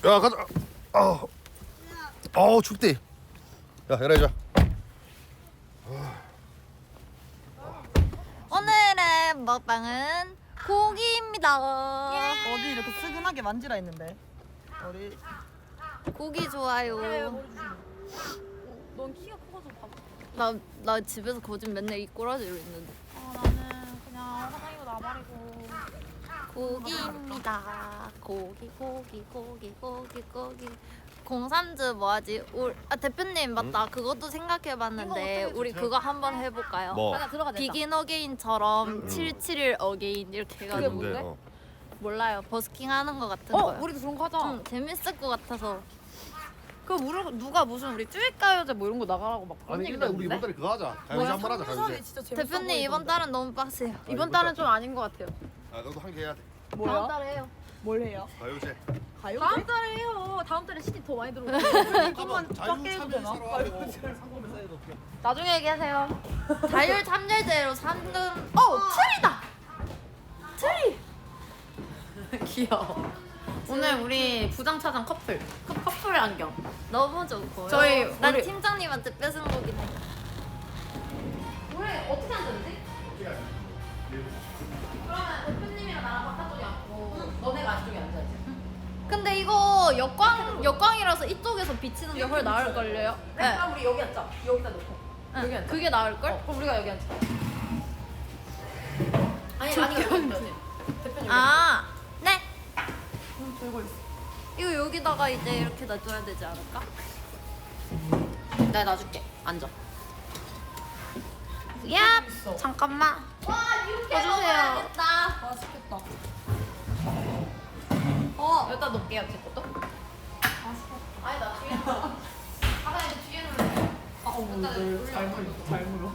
야 가자. 춥대. 야 열어줘. 오늘의 먹방은 고기입니다. 어디 이렇게 스근하게 만지라 했는데 어디 고기 좋아요. 넌 키가 커서 봐. 나 집에서 거짓 맨날 이 꼬라지로 있는데. 나는 그냥 화장이고 나발이고 고기입니다. 고기. 03즈 뭐하지? 대표님 맞다. 그것도 생각해봤는데 이거 어떻게 우리 그거 한번 해볼까요? 뭐? 하나 들어가자. 비긴 어게인처럼 771 어게인 이렇게 해가지고 뭔데? 몰라요. 버스킹 하는 거 같은 어 거요. 우리도 그런 거 하자. 재밌을 것 같아서. 그 누가 무슨 우리 쭈잇가요제 뭐 이런 거 나가라고 막 그런 아니 얘기 일단 우리 듣는데? 이번 달에 그거 하자. 가요제 한번 하자. 가요제. 진짜 재밌어 대표님 이번 보이던데. 달은 너무 빡세요. 이번 달은 좀 아닌 것 같아요. 아 너도 한 개 해야 돼. 다음 뭐야? 달에 해요. 뭘 해요? 가요제. 가요? 다음 달에 해요. 다음 달에 신이 더 많이 들어오고. 이것만 적게 해도 되나? 나중에 얘기하세요. 자율 참여제로 상금. 트리다. 트리. 귀여워. 오늘 우리 부장차장 커플 안경. 너무 좋고. 난 우리- 팀장님한테 뺏은 거긴 해. 우리 어떻게 앉았지? 그러면 대표님이랑 나랑 바깥쪽에 앉고 너네가 안쪽에 앉아야지. 근데 이거 역광이라서 이쪽에서 비치는 게 훨 나을 걸요. 네. 그럼 우리 여기 앉자. 여기다 놓고. 여기 앉자. 그게 나을 걸? 그럼 우리가 여기 앉자. 아니 대표님. 대표님. 아, 네. 들고 있어. 이거 여기다가 이제 이렇게 놔줘야 되지 않을까? 내가 놔줄게. 앉아. 야, 잠깐만. 와 이렇게 해주세요. 맛있겠다. 여기다 놓을게요 제 것도. 아니 나 뒤에 놓을게. 아까 이제 뒤에 놓을게. 잘 물어.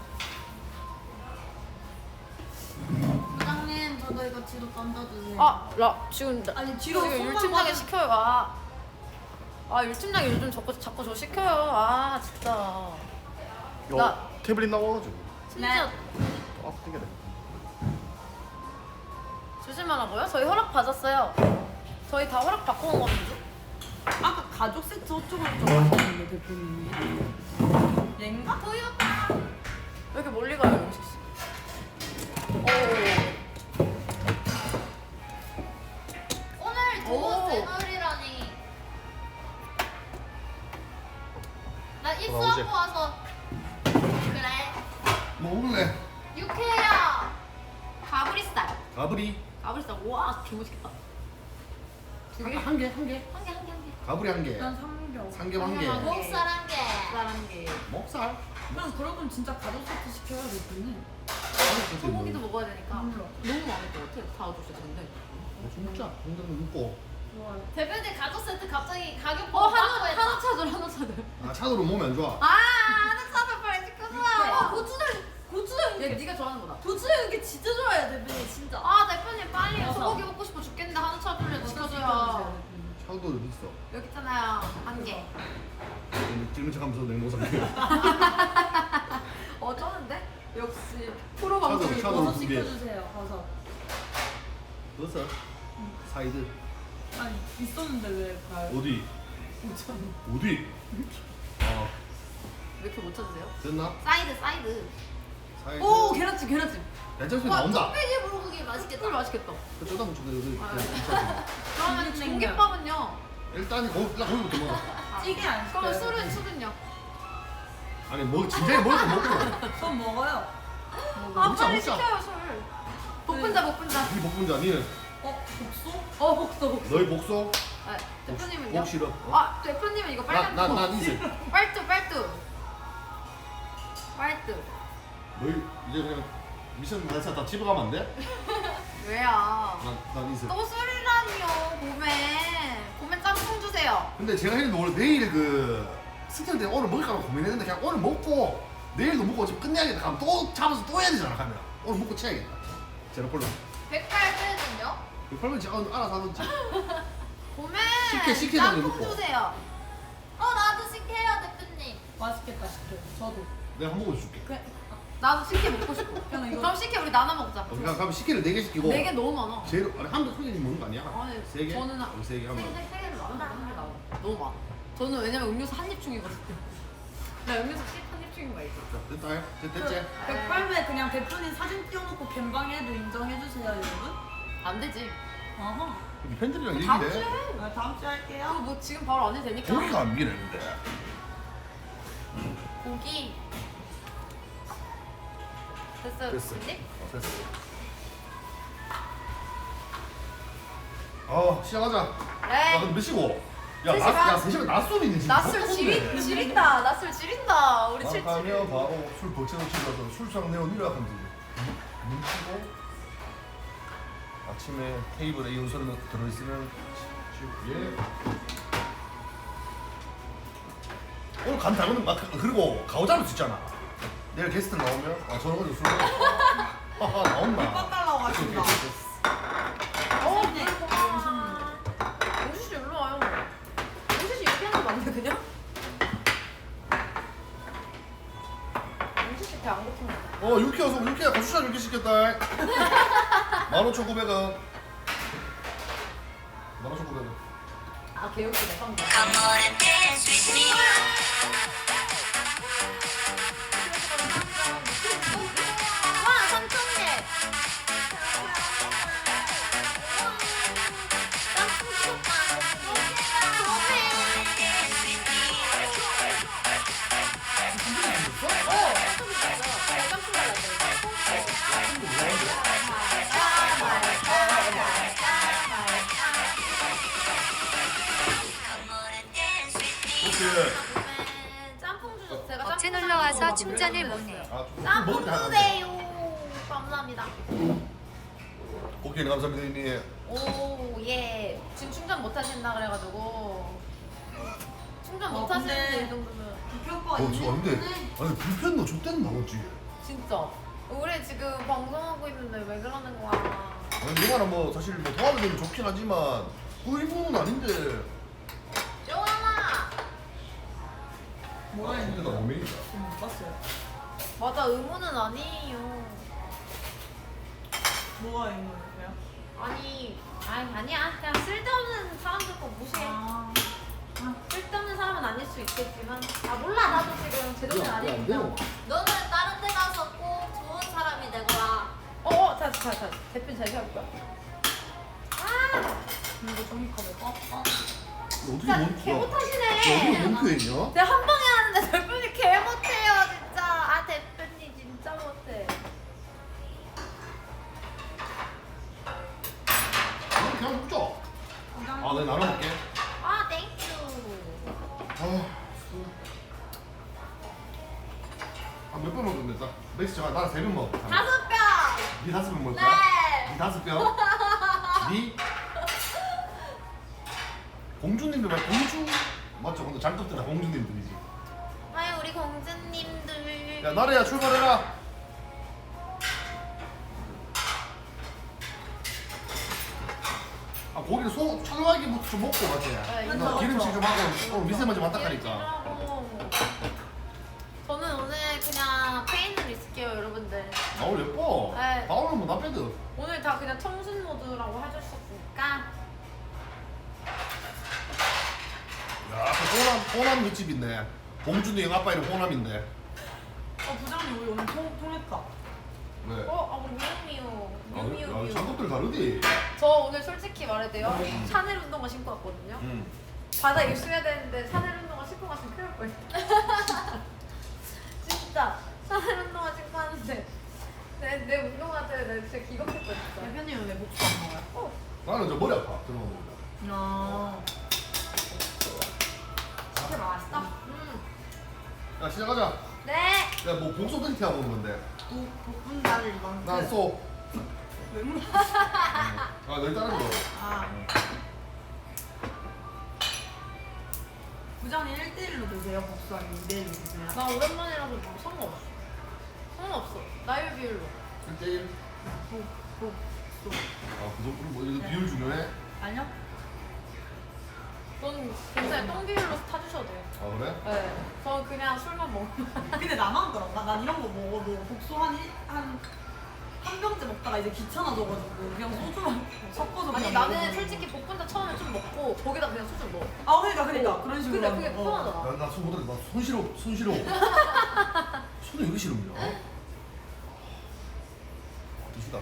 부장님, 저도 이거 뒤로 던져주세요. 지금 아니, 뒤로 지금 손만 율팀장이 봐. 시켜요. 율팀장이 요즘 자꾸 저 시켜요. 진짜. 나- 태블릿 나와가지고. 심지어 땡겨야 돼. 조심하라고요? 저희 허락 받았어요. 저희 다 허락 받고 온 건데. 아까 가족 세트 어쩌고 맛있는데 대표님이 얘인가? 토요타. 왜 이렇게 멀리 가요, 영식 씨? 오늘 오. 제 놀이라니. 나 돌아오지. 입수하고 와서. 그래. 뭐 먹을래? 육회야. 가브리살. 가브리. 가브리살, 와, 개맛있겠다. 한 개. 한 개. 한 개. 가브리 한 개. 난 삼겹. 삼겹 한 개. 목살 한 개. 한 개. 목살. 그럼 그럴 거면 진짜 가족 세트 시켜야 대표님. 소고기도 먹어야 되니까. 몰라. 너무 많을 것 같아. 다 주시는데. 진짜 공장 먹고. 좋아요. 대표님 가족 세트 갑자기 가격 한우 차들. 아 차도로 몸이 안 좋아. 하는 사람 빨리 시켜줘요. 얘 네가 좋아하는 거다. 고추장 이게 진짜 좋아요, 대표님 진짜. 대표님 빨리 소고기 먹고 싶어 죽겠는데 한우 차들 시켜줘요. 차도 어디 있어? 여기 있잖아요. 한 개. 찍는 척하면서 냉모습. 쩌는데? 역시 프로 방송이 차도 버섯 두 개. 시켜주세요. 버섯. 버섯. 사이드. 아니 있었는데 왜 가요? 어디? 어디? 아 왜 이렇게 못 찾으세요? 됐나? 사이드. 사이드. 오 계란찜. 괜찮지 나온다. 뚝배기 불고기 맛있겠다. 꿀 맛있겠다. 쪼다 묻혀도 여기. 그러면 공깃밥은요? 일단 거기부터 먹어. 찌개 안 시켜요? 그러면 술은요? 아니 뭐 진작에 먹을 거 먹고. 전 먹어요. 먹자, 빨리 먹자. 시켜요 술. 복분자. 네 복분자 니는 복소? 복서. 너희 복소. 대표님은요? 복 싫어. 대표님은 이거 빨간 거. 난 이슬. 빨뚜. 너희 이제 그냥 미션 만사 다 집에 가면 안 돼? 왜요? 난 이슬. 또 술이라니요. 봄에 짬뽕 주세요. 근데 제가 했는데 원래 내일 그 스케줄 때 오늘 먹을까 고민했는데 그냥 오늘 먹고 내일도 먹고 어차피 끝내야겠다 하면 또 잡아서 또 해야 되잖아 가면 오늘 먹고 쳐야겠다 제로폴로 108회는요? 그러면 제가 알아서 하든지 봄에 식혜 짬뽕 먹고. 주세요. 나도 시켜요, 대표님. 맛있겠다 시켜. 저도. 내가 한 번 먹어줄게 나도 식혜 먹고 싶어. 그냥 이거- 그럼 식혜 우리 나눠 먹자. 그냥 가면 식혜를 4개 시키고 4개 너무 많아. 제로 아니 한두 개씩 먹는 거 아니야? 아니, 3개? 저는 3개 하면 세 개를 나눠. 너무 많아. 저는 왜냐면 음료수 한입 중이거든요. 나 음료수 한입 중인 거 알죠? 자, 됐다. 됐지? 108배 그냥 대표님 사진 띄워놓고 갬방해도 인정해주세요 여러분. 안 되지. 어허. 여기 팬들이랑 다음 얘기해. 주에. 다음 주에 할게요. 아, 뭐 지금 바로 안 해도 되니까. 고기가 안 미네 근데. 고기. 됐어요. 됐어. 이제? 됐어. 시작하자. 야, 네. 근데 몇 시고? 야, 3시간. 야, 3시간 낮술이네 지금. 낮술 지린다. 낮술 지린다. 우리 가면 77. 바로 술 버채로 치면서 술상 내어니라 하면 되지. 눈치고 아침에 테이블에 이온수를 들어있으면 예. 오늘 간 당근 막 그리고 가오자로 있잖아. 내일 게스트 나오면 저는 어제 술 먹었어. 하하 나온나. 오빠 달라고 하신다. 네. 영수 씨 일로 와요. 영수 씨 이렇게 하는 거 맞네 그냥? 영수 씨 배 안 고프나? 육회 와서 육회 고추장 6개 시켰다. 15,900원. 15,900원. 아 개웃기네 성공. 와 3,000개. 짬뽕 주셨어요. 제가 업체 짬뽕 놀러 와서 짬뽕 충전을 먹으려고 못해. 그랬어요. 좀 짬뽕 먹을 때 하는데. 주세요. 감사합니다. 오케이 감사합니다 이미. 오, 예. 지금 충전 못 하신다 그래가지고. 충전 못 근데- 하시는데 이 정도면. 대표 오빠 저 근데 있는 아니 불편도 좆대는 나오지. 진짜. 우리 지금 방송하고 있는데 왜 그러는 거야? 아니 이거는 뭐 사실 뭐 도와드리면 좋긴 하지만 그 일부는 아닌데. 쪼아나! 뭐라 근데 했는데 나 고민이다. 못 봤어요. 맞아, 의무는 아니에요. 뭐가 있는 거예요? 아니야. 그냥 쓸데없는 사람들 거 무시해. 아, 쓸데없는 사람은 아닐 수 있겠지만. 아, 몰라. 나도 지금 제 동네 야, 안 아니니까. 돼요. 너는 다른 데 가서 꼭 좋은 사람이 되거라. 자. 대표님 잘 해볼까? 이거 종이컵에 꽉꽉. 어떻게 개 너 못하시네. 어디 몽크했냐? 내가 한 방에 하는데 대표님 개 못해요, 진짜. 아, 대표님 진짜 못해. 그냥 먹자. 아, 내가 나눠 먹게. 아, 땡큐. 몇 번 먹으면 됐다. 맥스 저 나는 3병 먹어. 5병. 니 5병 먹을 네. 거야? 니 5병? 니? 공주님들 말 공주? 맞죠? 근데 장갑들 다 공주님들이지. 아유, 우리 공주님들. 야 나래야 출발해라. 아 고기를 찰랑하게부터 좀 먹고 맞지? 이거 기름칠 좀 하고 오늘 미세먼지 많다 하니까. 하고. 저는 오늘 그냥 페인으로 있을게요, 여러분들. 나 오늘 예뻐. 네. 나 오늘 뭐나 빼드. 오늘 다 그냥 청순 모드라고 해주셨으니까. 야, 그 호남 윗집 있네. 봉준이 아빠 이름 호남인데. 부장님 우리 오늘 통했다. 왜? 우리 미우미우. 장갑들 다르디. 저 오늘 솔직히 말해도요. 샤넬 운동화 신고 왔거든요. 바다 입수해야 되는데 샤넬 운동화 신고 갔으면 큰일 날 뻔했어. 진짜 샤넬 운동화 신고 왔는데 내 운동화 때문에 나 진짜 기겁했거든. 진짜. 대표님은 왜 목수 안 먹어요? 나는 저 머리 아파. 들어가는 거. 아. 진짜 맛있다. 야 시작하자. 네. 야 뭐 복소 팬티 하고 오는 건데. 볶음다리 이만큼. 난 쏘. 왜 물어? 아 너희 다른 거. 아. 부장님 1대1로 드세요? 복수 아니면 2대1로 드세요? 나 오랜만이라서 뭐 상관없어. 상관없어. 나이 비율로. 1대1. 복수. 아그 정도 뭐 이거 비율 중요해? 아니요? 전 굉장히 똥 비율로 타주셔도 돼요. 아 그래? 네. 저는 그냥 술만 먹으면. 근데 나만 그런가? 난 이런 거 먹어도 복수 한 한 병째 먹다가 이제 귀찮아져가지고 그냥 소주만 섞어서 아니 그냥 나는 먹어서. 솔직히 볶음밥 처음에 좀 먹고 거기다 그냥 소주 넣어. 아 그러니까 그런 식으로 근데 하는 그게 거. 편하잖아. 나손 못해. 나손 싫어. 손 싫어. 손이 왜 싫으냐? 드시다.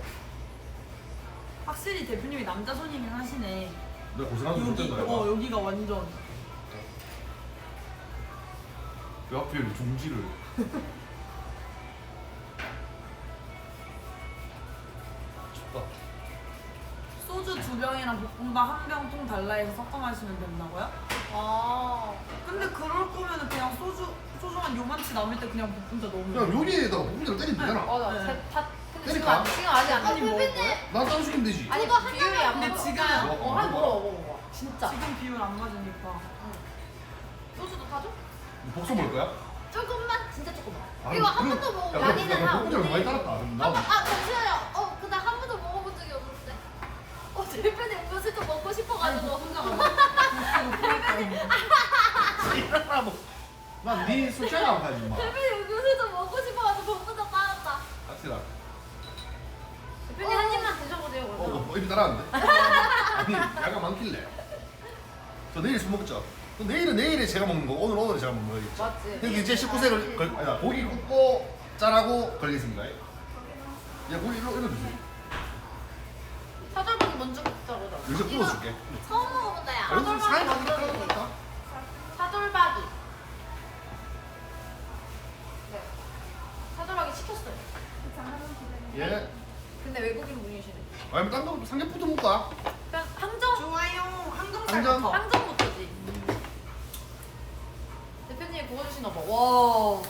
확실히 대표님이 남자 손이긴 하시네. 내가 고생하는 거 여기 못된다. 여기가 완전 왜 하필 종지를. 춥다. 소주 2병이랑 볶음밥 1병 통 달라 해서 섞어 마시면 된다고요? 아. 근데 그럴 거면은 그냥 소주만 요만치 남을 때 그냥 볶음자 그냥 넣으면 요리에다가 볶음자를 때리면 되잖아. 맞아. 네. 근데 그러니까. 지금 아직 안 아니, 돼. 먹을 거야? 난 따로 시키면 되지. 아니 그거 비율이 안 근데 맞아. 지금 한 먹어. 진짜. 지금 비율 안 맞으니까. 소주도 타줘? 복서 먹을 거야? 조금만 진짜 조금만. 아니, 이거 한 그럼- 번도 먹어. 야, 라니는 한 볶음자를 많이 따랐다. 그럼 나 잠시만요. 근데 한 번도 먹어본 적이 없는데. 대표님 음료수도 먹고 싶어가지고. 혼자 난네 술자랑 가지 마. 대표님 음료수도 먹고 싶어가지고 먹고도 빠졌다. 같이라. 대표님 한 입만 드셔보세요. 그러면. 입이 따라왔는데? 아니, 약간 많길래. 저 내일 술 먹자. 또 내일에 제가 먹는 거, 오늘에 제가 먹는 거겠지. 맞지. 근데 이제 19세 아니, 고기 굽고 짜라고 걸리겠습니다. 야, 고기 이거 주세요. 사절방이 먼저 먹자 그러자. 요새 구워줄게. 처음 먹어본다 야. 여기서 살 많이 먼저 따라갈까? 사돌박이. 네. 사돌박이 시켰어요. 예. 근데 외국인 분이시네. 아니면 딴 거 삼겹부터 먹을까? 그냥 항정 좋아요. 항정? 항정살부터. 항정부터지. 대표님이 구워주시나 봐. 와.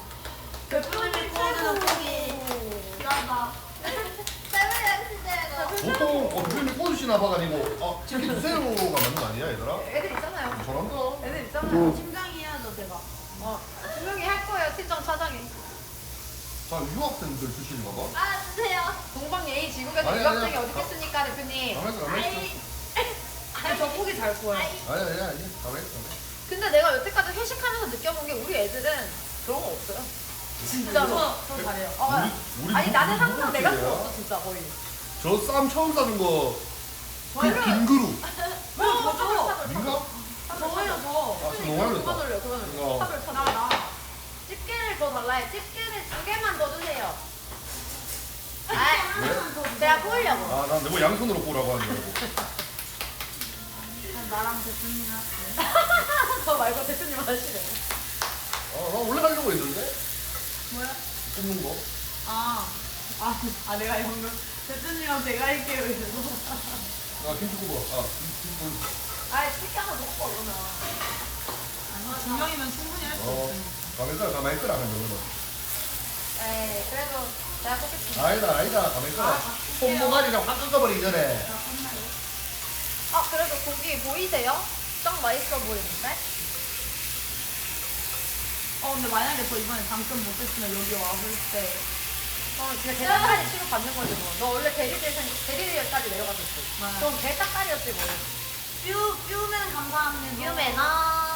대표님이 구워주는 고기. 나다. 세븐양 시대가. 보통 대표님이 구워주시나 봐가 아니고 치킨 두세요가 맞는 거 아니야 얘들아? 애들 있잖아요. 저런가? 애들 있잖아요. 팀장이 해야죠 제가. 분명히 할 거예요 팀장 차장이. 자 유학생들 출신인가 봐? 알아주세요. 동방 예의 지국에서 아니, 유학생이 아니, 어디 있겠습니까 대표님? 가만있어 가만있어. 근데 저 고기 잘 구워요. 아니 가만있어. 근데 내가 여태까지 회식하면서 느껴본 게 우리 애들은 그런 거 없어요. 진짜로. 저 잘해요. 우리 아니 나는 누구 항상 내가 세대야? 구웠어 진짜 거의. 저 쌈 처음 사는 거 저희는- 빈 그루 저도. 민가? 저예요 저. 아, 저 너무 알렸다. 그만 올려 그만 올려. 어. 탑을 탑을. 나. 집게를 더 달라요. 집게를 2개만 더 주세요. 왜? 제가 구우려고. 아, 난 내가 양손으로 꼬라고 하는 줄 알고. 나랑 대표님 할게. 저 말고 대표님 하시래. 나 원래 하려고 했는데? 뭐야? 굽는 거. 내가 방금 대표님이랑 제가 할게요 이래서. 김치 굽어. 김치 아 집게 하나 넣고 그러면. 아니, 2명이면 충분히 할 수 어, 있으니까. 가만히 있더라, 그러면. 에이 그래도 제가 꽂겠습니다. 아니다, 가만히 있더라. 손모가리랑 확 꺾어버리기 전에. 그래도 고기 보이세요? 짱 맛있어 보이는데? 근데 만약에 저 이번에 당첨 못했으면 여기 와볼 때 진짜 계단까지 취급 받는 거지 뭐. 너 원래 대리대까지 내려갔었지. 맞아. 그럼 개딱까리였지 뭐. 뷰맨 감사합니다. 유메나.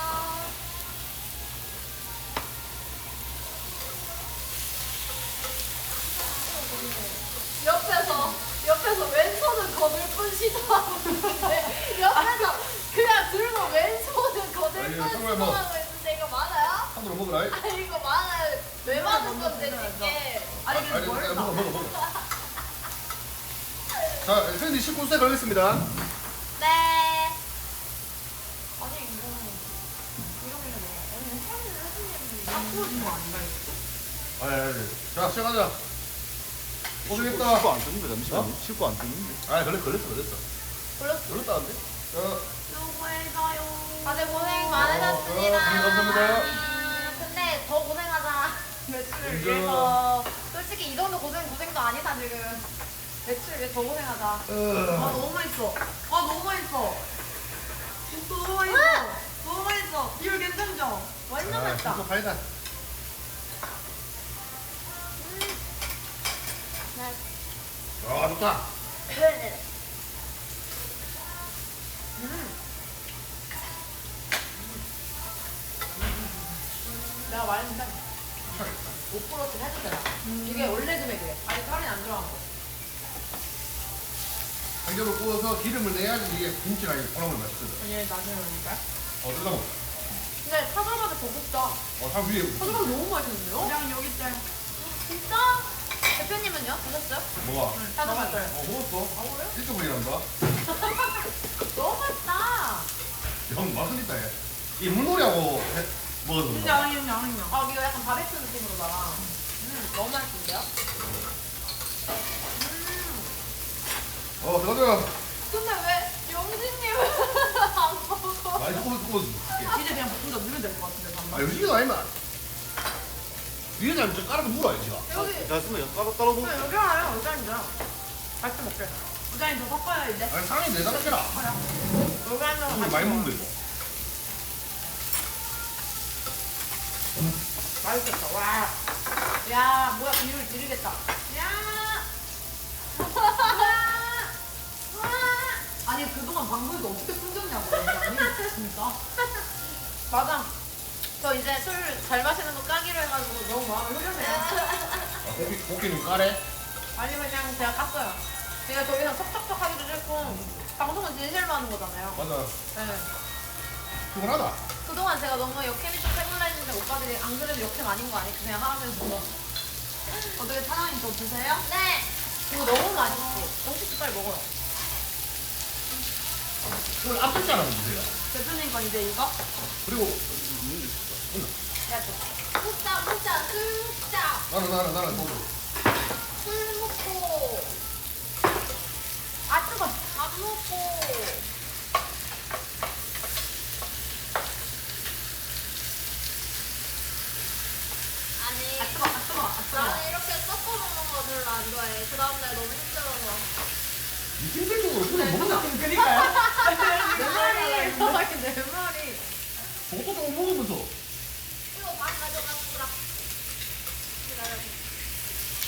옆에서 왼손은 거들 뿐 시도하고 있는데 옆에서 그냥 들고 왼손은 거들 아니, 뿐 정말 뭐. 시도하고 있는데 이거 맞아요? 한으로 먹으라. 아 이거 맞아요. 왜 맞은 건데 이게? 아니 근데 뭘 먹어. 자, 선생님 19세 걸렸습니다. 네. 아니 이거 이런 게 뭐야? 아니 사진을 해주면 탁구진 거 아닌가 이거? 아니. 자, 시작하자. 고생했다. 씻고 안 뜨는데 잠시만요. 씻고 안 뜨는데. 아, 걸렸어. 걸렸다는데? 수고해줘요. 다들 고생 많으셨습니다. 감사합니다. 근데 더 고생하자. 매출을 인정. 위해서 솔직히 이 정도 고생도 아니다 지금. 매출을 위해 더 고생하자. 너무 맛있어. 너무 맛있어. 너무 맛있어. 너무 맛있어. 비율 괜찮죠? 완전 맛있다. 진짜 파이다. 아, 좋다. 내가 말했는데 5%씩 해주잖아. 이게 원래 금액이래. 아직 할인 안 들어간 거. 한겹을 구워서 기름을 내야지 이게 김치랑 콩나물 맛있거든. 아니 나는 그러니까. 뜯어 먹어. 근데 사절밥이 더 굽다. 다 위에. 사절밥 너무 맛있는데요? 그냥 여기 있어요. 진짜? 대표님은요? 드셨어요? 뭐가? 사절밥. 먹었어. 아 그래요? 일주일이란다 너무 맛있다. 형 맛은 있다 얘. 이 물놀이하고 먹었는데. 진짜 아니냐. 아 이거 약간 바베큐 느낌으로다가. 너무 맛있는데요? 들어가. 근데 왜 영진님은 안 먹어? 많이 구워줄게. 이제 그냥 볶음자 넣으면 될 것 같은데 아 잠만. 음식은 아니만. 위에다 좀 깔아서 물어야 지가. 여기 자, 스면 따로 먹. 여기 와요. 여기 앉아. 같이 먹게. 부장님 더 섞어야 이제. 아니 상이 내달라해라. 여기 앉아서 우리 많이 먹는데 이거. 맛있겠다. 와. 야 뭐야 비율 지르겠다. 야. 아니 그동안 방송에서 어떻게 숨겼냐고. 아니 진짜. 맞아. 저 이제 술 잘 마시는 거 까기로 해가지고 너무 마음이 후련해요. 고기는 까래? 아니 그냥 제가 깠어요. 제가 더 이상 척척척 하기도 싫고 방송은 진실로 하는 거잖아요. 맞아. 네. 피곤하다. 그동안 제가 너무 역캠이 좀 해볼라 했는데 오빠들이 안 그래도 역캠 아닌 거 아니? 그냥 하면서 어떻게 사장님 더 드세요? 네! 이거 너무 맛있어. 영식도 빨리 먹어요. 오늘 앞에 자랑 주세요. 대표님 건 이제 이거? 그리고 야, 먹자, 먹자, 술 먹자. 나는 먹어. 술 먹고. 아, 뜨거. 밥 먹고. 아니, 나는 이렇게 섞어 먹는 거 별로 안 좋아해. 그 다음날 너무 힘들어서. 느낌적으로 그냥 먹나? 그니까요. 내 말이. 내 말이. 저것도 좀 먹으면서. 이거 밥 가져가꾸라. 기다려.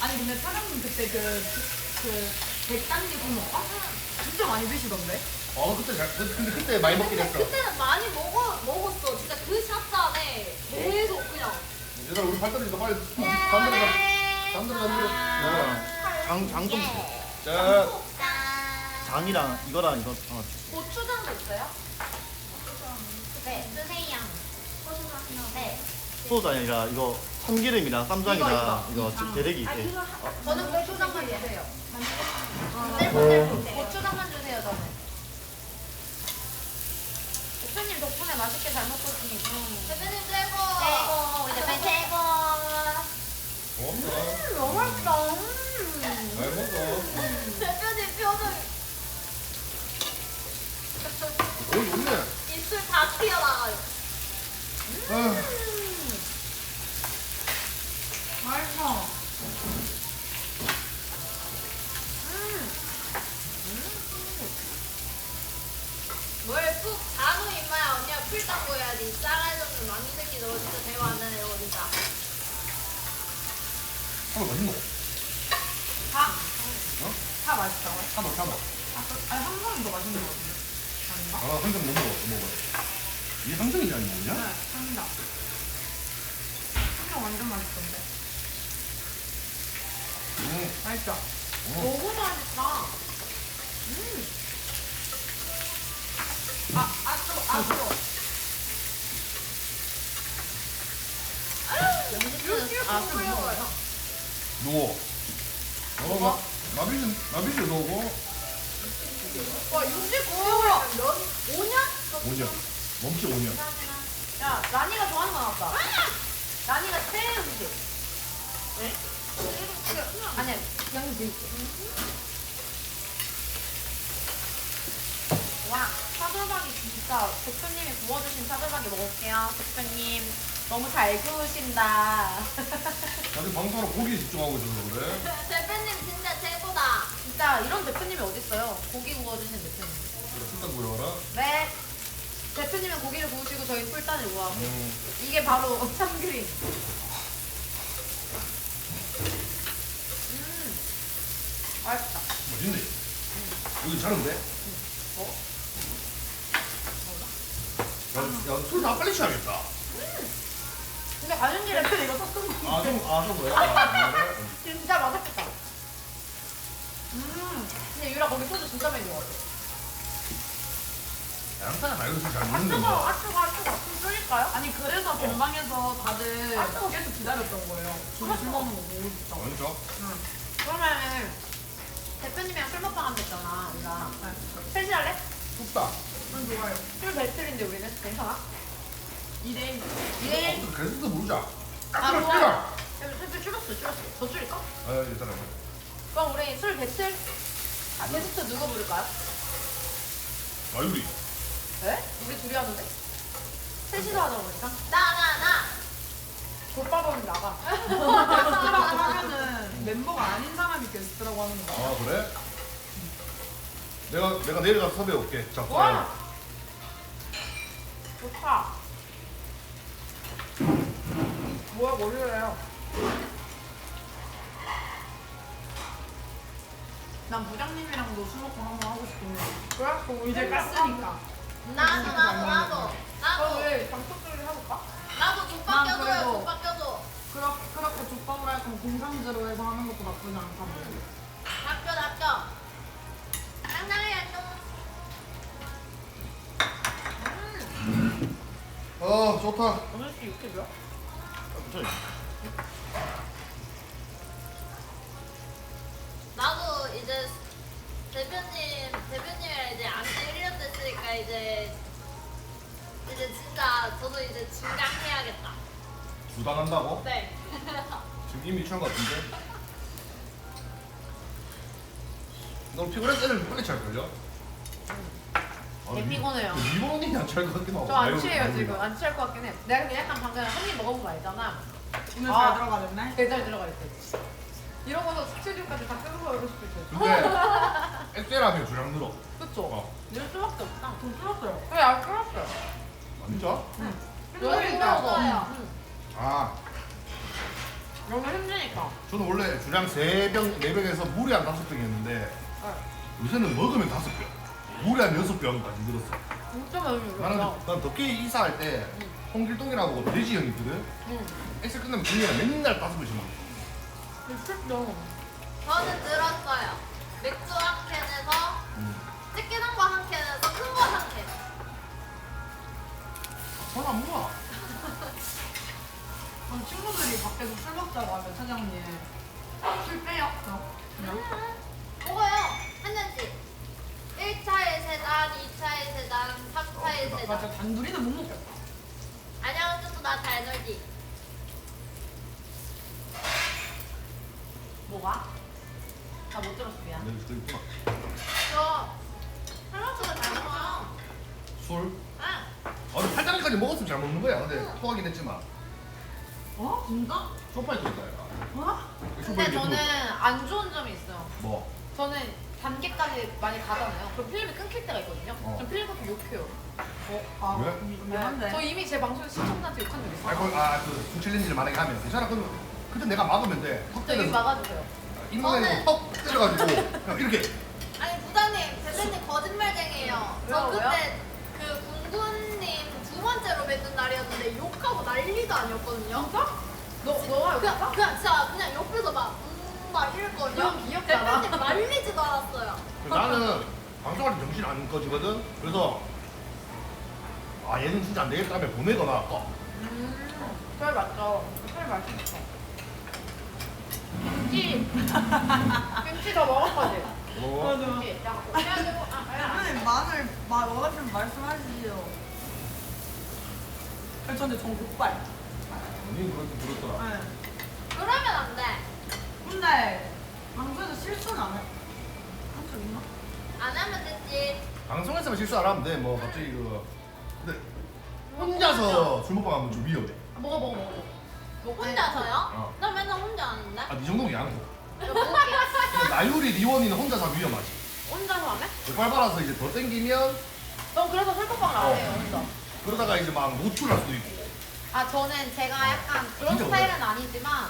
아니 근데 사장님 그때 그 100단계 굽먹밥? 진짜 많이 드시던데? 근데 그때 많이 먹긴 했어. 그때는 많이 먹었어. 진짜 그 샷단에 계속 그냥. 얘들아 우리 발달이니까 빨리 잠들어. 장좀 자, 장이랑 이거랑 이거 고추장도 있어요? 네, 쓰세요. 네. 소주 아니라 이거 참기름이랑 쌈장이랑 이거. 이거 대대기. 예. 저는 고추장만 주세요. 셀프. 고추장만 주세요, 저는. 대표님 덕분에 맛있게 잘 먹고 있으니. 대표님 최고. 최고. 우리 대표님 최고. 너무 맛있다. 잘 먹어. 대표님 표정. 오이 좋네. 입술 다 튀어나가요. 맛있어. 뭘 푹 잔우 임마야 언니가 풀 닦고 해야지. 싸가지 없는 망이 새끼 너 진짜 대화 안 되네 이거 진짜. 한번 맛있노? 다 맛있다고요? 한번. 아니 한 번은 더 맛있는 거 같은데. 아닌가? 한점 못 먹어. 이게 한점이라니 뭐냐? 네, 합니다. 한정 완전 맛있던데. 맛있죠? 너무 맛있다. 아, 좀 먹어요. 누워. 나비를 넣고 와 69년 몇? 5년? 5년. 멈치 5년. 야 라니가 좋아하는 거 나왔다. 라니가 최애 음식. 네? 아니야 양이 드릴게. 와 차돌박이 진짜 대표님이 구워주신 차돌박이 먹을게요. 대표님 너무 잘 구우신다. 나도 방송하러 고기에 집중하고 있어서 그래. 대표님 진짜 최고다. 진짜 이런 대표님이 어딨어요. 고기 구워주신 대표님. 술단 구해와라. 네. 대표님은 고기를 구우시고 저희 풀단을 구하고. 이게 바로 참그림. 맛있다. 맛있네. 여기 자는데? 야, 술 다 빨리 취하겠다. 근데 가는 길에 이거 섞은 거 좀 뭐야? 진짜 맛있겠다. 근데 유라 거기 소주 진짜 많이 먹어. 양산은 말고 잘 아 먹는데 뜨거, 뭐. 아 뜨거, 아 뜨거. 좀 쫄릴까요? 아니 그래서 전방에서 다들 아, 뜨거워. 계속 기다렸던 거예요. 둘이 술 먹는 거 보고 싶다고. 아니죠? 그러면 대표님이랑 술 먹방 하면 됐잖아, 우리가. 셋이 할래? 춥다. 전 좋아요. 술 배틀인데 우리는 괜찮아? 2대1. 예. 그래도 모르자. 아, 깎으면 좋아. 뛰라. 술 줄었어. 더 줄일까? 아, 일단 그럼 우리 술 배틀? 아, 게스트 누구 부를까요? 마유리. 에? 우리 둘이 하는데? 셋이서 하자 보니까? 나. 족밥은 나가. 게스트라고 하면은 멤버가 아닌 사람이 게스트라고 하는 거야. 아, 그래? 내가 내려가서 섭외 올게. 자, 와! 좋다. 뭐야, 뭘래요? 난 부장님이랑도 술 먹고 한번 하고 싶은데. 그래? 그럼 이제 깠으니까. 나도. 그럼 우리 방송소리 해볼까? 나도 족박 난 껴줘요. 그래도- 족박 껴줘. 그렇게 족밥을 할 거면 공상제로 해서 하는 것도 나쁘지 않다고. 낚여. 당당해야 좀. 좋다. 오늘 씨 육회 뭐야? 저기. 나도 이제 대표님이랑 이제 안지 1년 됐으니까 이제 진짜 저도 이제 중강해야겠다. 주단한다고? 네. 지금 이미 취한 것 같은데? 너 피곤해서 애들 빨리 잘 걸려? 개 피곤해요. 일본인이 안 취할 것 같긴 하고. 저 안 취해요 지금. 안 취할 것 같긴 해. 내가 근데 약간 방금 한 입 먹어본 거 알잖아. 오늘 아. 잘 들어가졌네? 계절 들어갈 때. 이러고서 스튜디오까지 다 끌고 가고 싶을 때. 근데 엑셀하면 주량 늘어. 그쵸? 어. 늘 수밖에 없다. 돈 줄었어요. 그래, 안 끌었어요. 진짜? 너무 힘들어요. 아, 너무 힘드니까. 저는 원래 주량 3병, 4병에서 물이 한 5병이었는데 요새는 먹으면 5병, 물이 한 6병까지 늘었어. 진짜 많이 나는 힘들었어. 난 덕계 이사할 때 홍길동이라고 돼지 형이 있거든. 엑셀 끝나면 중이랑 맨날 5병씩 먹어. 미쳤죠. 저는 들었어요. 맥주 한 캔에서 찌개는 거 한 캔에서 큰 거 한 캔. 전안 먹어. 그럼 친구들이 밖에서 술 먹자고 하면 사장님 술 빼요. 그냥. 먹어요. 한 잔씩. 1차에 3잔, 2차에 3잔, 3차에 맞아 3잔. 단둘이는 못 먹겠다. 안녕, 또 나 잘 놀지. 뭐가? 나 못 들었어, 미안. 내가 저기 있구나. 저 샐러드가 잘 먹어요. 술? 응. 근데 8잔까지 먹었으면 잘 먹는 거야. 근데 토하긴 했지만 어? 진짜? 소파에 또 있다 얘가. 어? 근데 저는 안 좋은 점이 있어요. 뭐? 저는 단계까지 많이 가잖아요. 그럼 필름이 끊길 때가 있거든요. 전 필름 끊기면 욕해요. 아, 왜? 미안한데. 저 이미 제 방송에서 시청자한테 욕한 적 있어요. 그 챌린지를 만약에 하면 괜찮아. 그때 내가 막으면 돼. 턱 저 입 때려서 막아주세요. 입만에 턱 때려가지고 그냥 이렇게. 아니 부장님, 대표님 거짓말쟁이에요. 저 왜요? 그때 그 군군님 2번째로 뵙는 날이었는데 욕하고 난리도 아니었거든요. 진짜? 너가 욕했어? 그냥 진짜 그냥 옆에서 막 이랬거든요. 너무 귀엽잖아. 대표님 말리지도 않았어요. 나는 방송할 때 정신 안 꺼지거든. 그래서 아 얘는 진짜 안 되겠다 하면 보내거나. 그래 맞죠. 그래 맛있어. 김치. 김치 더 먹었거지. 맞아. 김치. 야, 그래가지고 대표님 마늘 원하시면 말씀하시죠. 근데 전 족발. 아니 그렇게 들었더라. 네. 그러면 안 돼. 근데 방송에서 실수는 안 해. 한 적 있나? 안 하면 됐지. 방송에서만 실수 안 하면 돼. 뭐 갑자기 근데 혼자서 술 먹방 하면 좀 위험해. 먹어. 혼자서요? 어. 나 맨날 혼자 하는데. 네 정도면 양호. 이거 먹을게요. 근데 나유리 리원이는 혼자서 하면 위험하지. 혼자서 하면? 족발 빨아서 이제 더 땡기면 넌 그래서 술먹방을 안 해요, 혼자. 그러다가 이제 막 노출할 수도 있고. 아 저는 제가 약간 그런 진짜 스타일은 아니지만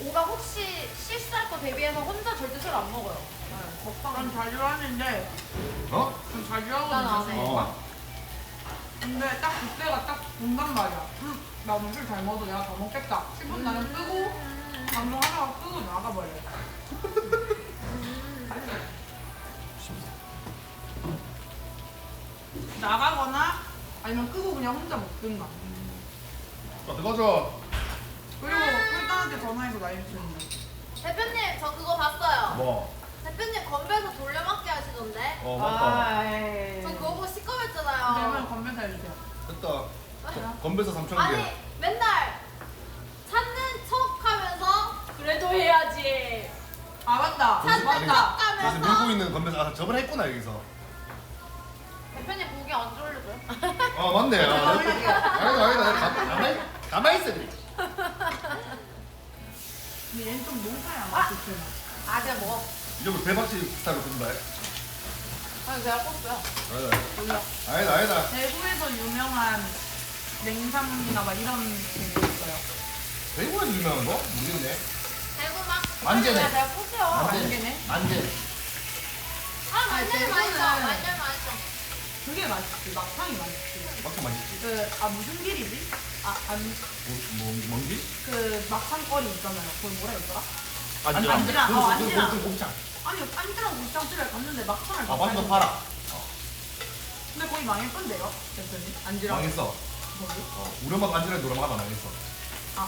오가 혹시 실수할 거 대비해서 혼자 절대 술 안 먹어요. 네, 먹방. 전 자주 하는데 어? 전 자주 난 안 해. 하거든요. 근데 딱 그때가 딱 온단 말이야. 나 오늘 술 잘 먹어도 내가 더 먹겠다 싶은 나는 끄고 방송하다가 끄고 나가버려. 나가거나 아니면 끄고 그냥 혼자 먹든가. 자, 들어가죠. 그리고 꿀단한테 전화해서 나이트 주는데. 대표님 저 그거 봤어요. 뭐? 대표님 건배에서 돌려막기 하시던데. 맞다. 에이. 저 그거 보고 그러면 시꺼맸잖아요. 건배 살려주세요. 됐다. 건배사 3,000개. 아니 맨날 찾는 척하면서 그래도 해야지. 아 맞다. 찾는 맞다. 그래서 척하면서. 밀고 있는 건배사. 아, 저번에 했구나 여기서. 대표님 보기 안 졸려줘요? 아 맞네. 아니다. 가만히 있어. 그래. 근데 얘는 좀 농사야. 맞지? 아 제가 먹어. 이거 대박집 스타일로 든다. 아니 제가 껐어요. 아니다. 대구에서 유명한 냉삼이나 막 이런 게 있어요. 대구에서 유명한 거? 모르겠네. 대구 막. 만재네. 아니, 내가 껐어요. 만재네? 만재. 아 만재 대구는- 맛있어. 만재 맛있어. 그게 맛있지. 막창이 맛있지. 막창 맛있지. 무슨 길이지? 뭔지? 그 막창거리 있잖아요. 거기 뭐라 했더라? 안지랑. 안지랑. 곱창. 아니 안지랑 곱창집에 갔는데 막창을 아 다 맞다 팔고. 팔아. 근데 거기 망했던데요? 대표님? 안지랑 망했어. 거기? 우리 엄마도 안지랑 노래방 하다 망했어. 아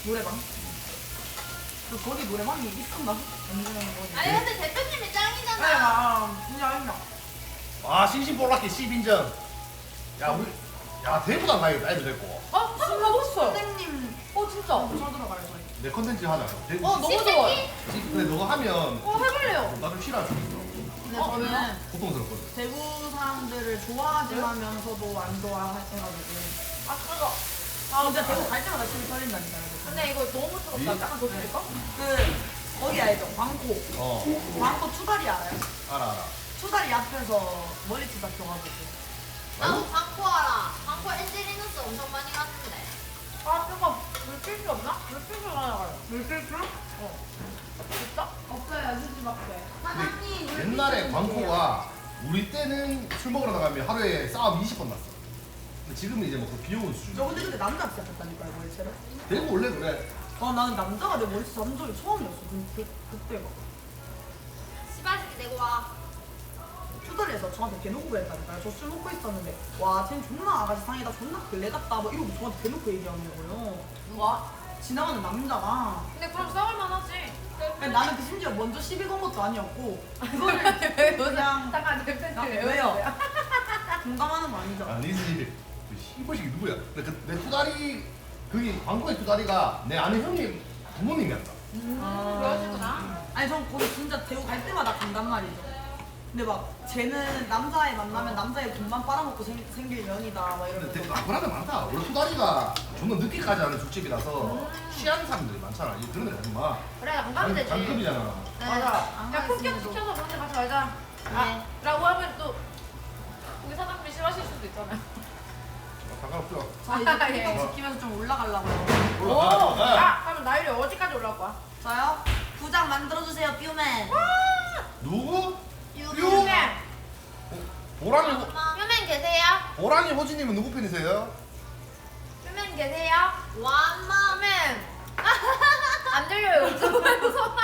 노래방? 그 거기 노래방이 있었나? 안지랑 거기. 아니 근데 대표님이 네, 짱이잖아. 인정. 아 신신볼락기 10인정. 야 대구도 안 가야겠다 애들 데리고. 술 먹었어요. 선생님 진짜. 쳐들어가요 저희. 내 컨텐츠 하자. 대구. 너무 좋아요. 근데 너가 하면 해볼래요. 나좀 싫어할 수도 있어. 근데 저는 고통스럽거든. 대구 사람들을 좋아하지만서도 안 좋아해가지고. 아 그거. 진짜 대구 갈 때마다 침이 터진다니까요. 근데 이거 너무 뜨겁다. 이- 약간 더 드릴까? 거기 알죠? 광고. 광고 투다리 알아요? 알아. 투다리 앞에서 머리채 다쳐가지고. 나도 광고 알아. 광고 엔젤리누스 엄청 많이 갔는데. 뜨거. 물필수 없나? 물필수 하나가요. 물필수? 진짜? 없어요, 수지밖에. 사장님. 옛날에 광고가 우리 때는 술 먹으러 나가면 하루에 싸움 20번 났어. 근데 지금은 이제 뭐그 비용은 수준. 저 근데 그때 남자 시작했다니까요, 머리채를. 대구 원래 그래. 나는 남자가 내 머리채 잡은 적이 처음이었어, 그때가. 시바지기 내고 와. 투다리에서 저한테 대놓고 그랬다니까요. 저 술 먹고 있었는데, 와, 쟤는 존나 아가씨 상이다, 존나 글래 같다, 뭐 이러고 저한테 대놓고 얘기하는 거예요. 누가? 지나가는 남자가. 근데 그럼 싸울만 하지. 아니, 나는 그 심지어 먼저 시비 건 것도 아니었고, 그거를 그냥. 잠깐 대표님 왜요? 공감하는 거 아니죠? 아니지. 이보식이 누구야? 근데 내 투다리 그게 광고의 투다리가 내 아는 형님 부모님이었다. 그러시구나. 아니 전 거기 진짜 대구 갈 때마다 간단 말이죠. 근데 막 쟤는 남자애 만나면 남자애 돈만 빨아먹고 생길 년이다 막 근데 이러면서 되게 나쁘라데 많다. 원래 투다리가 존나 늦게까지 하는 술집이라서 취하는 사람들이 많잖아. 이 그런 데 가지 마. 그래 안 가면 되지. 장급이잖아. 맞아. 야 폭격 시켜서 먼저 같이 가자. 라고 하면 또 우리 사장님이 싫어하실 수도 있잖아요. 상관없죠. 저 이제 예. 폭격 지키면서 좀 올라가려고요. 올라가. 그러면 나이를 어디까지 올라올 거야? 저요? 부장 만들어주세요 뷰맨. 누구? 뷰맨. 보랑이 휴맨 계세요? 보랑이 호진님은 누구 팬이세요? 휴맨 계세요? 완마. 뷰맨. 안 들려요 유튜브에서.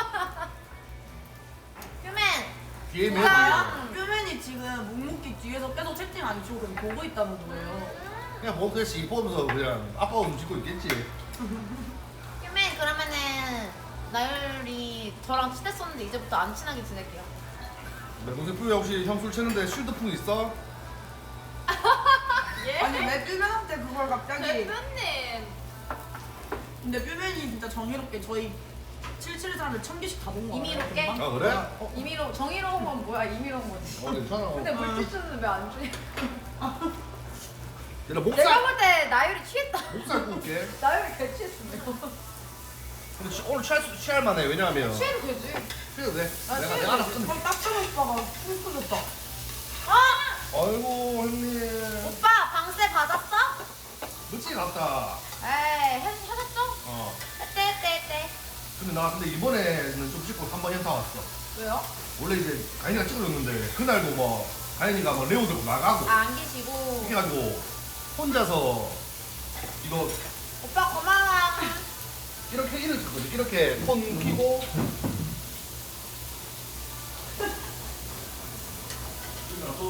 휴맨. 뒤에 매. 뷰맨이 지금 묵묵히 뒤에서 계속 채팅 안 치고 그냥 보고 있다는 거예요. 그냥 뭐 그냥 보면서 그냥 아빠 웃음 짓고 있겠지. 휴맨 그러면은 나열이 저랑 친했었는데 이제부터 안 친하게 지낼게요. 내 동생 푸야 혹시 형 술 취했는데 쉴드풍 있어? 아니 왜 뷰맨한테 그걸 갑자기. 대표님. 근데 뷰맨이 진짜 정의롭게 저희 77 사람들 1000개씩 다 본 거예요. 임의롭게? 아 그래? 임의로 정의로운 건 뭐야? 임의로운 거지. 괜찮아. 근데 물티슈는 왜 안 주냐? 내가 내가 볼 때 나율이 취했다. 목살 구울게. 나율이 개취했어 내가. 근데 오늘 취할 만해. 왜냐하면 취해도 되지. 취해도 돼. 아, 내가 취해도 알아서 되지. 끊을게. 그럼 딱정 오빠가 술 끊었다. 아이고 형님. 오빠 방세 받았어? 늦지 갔다. 에이 하셨죠? 어. 했대. 근데 이번에는 좀 찍고 3번 현타 왔어. 왜요? 원래 이제 가인이가 찍어줬는데 그날도 뭐 가인이가 뭐 레오 들고 나가고 안 계시고. 이렇게 해가지고 혼자서 이거 오빠 고마워. 이렇게 찍거든. 이렇게 폰 키고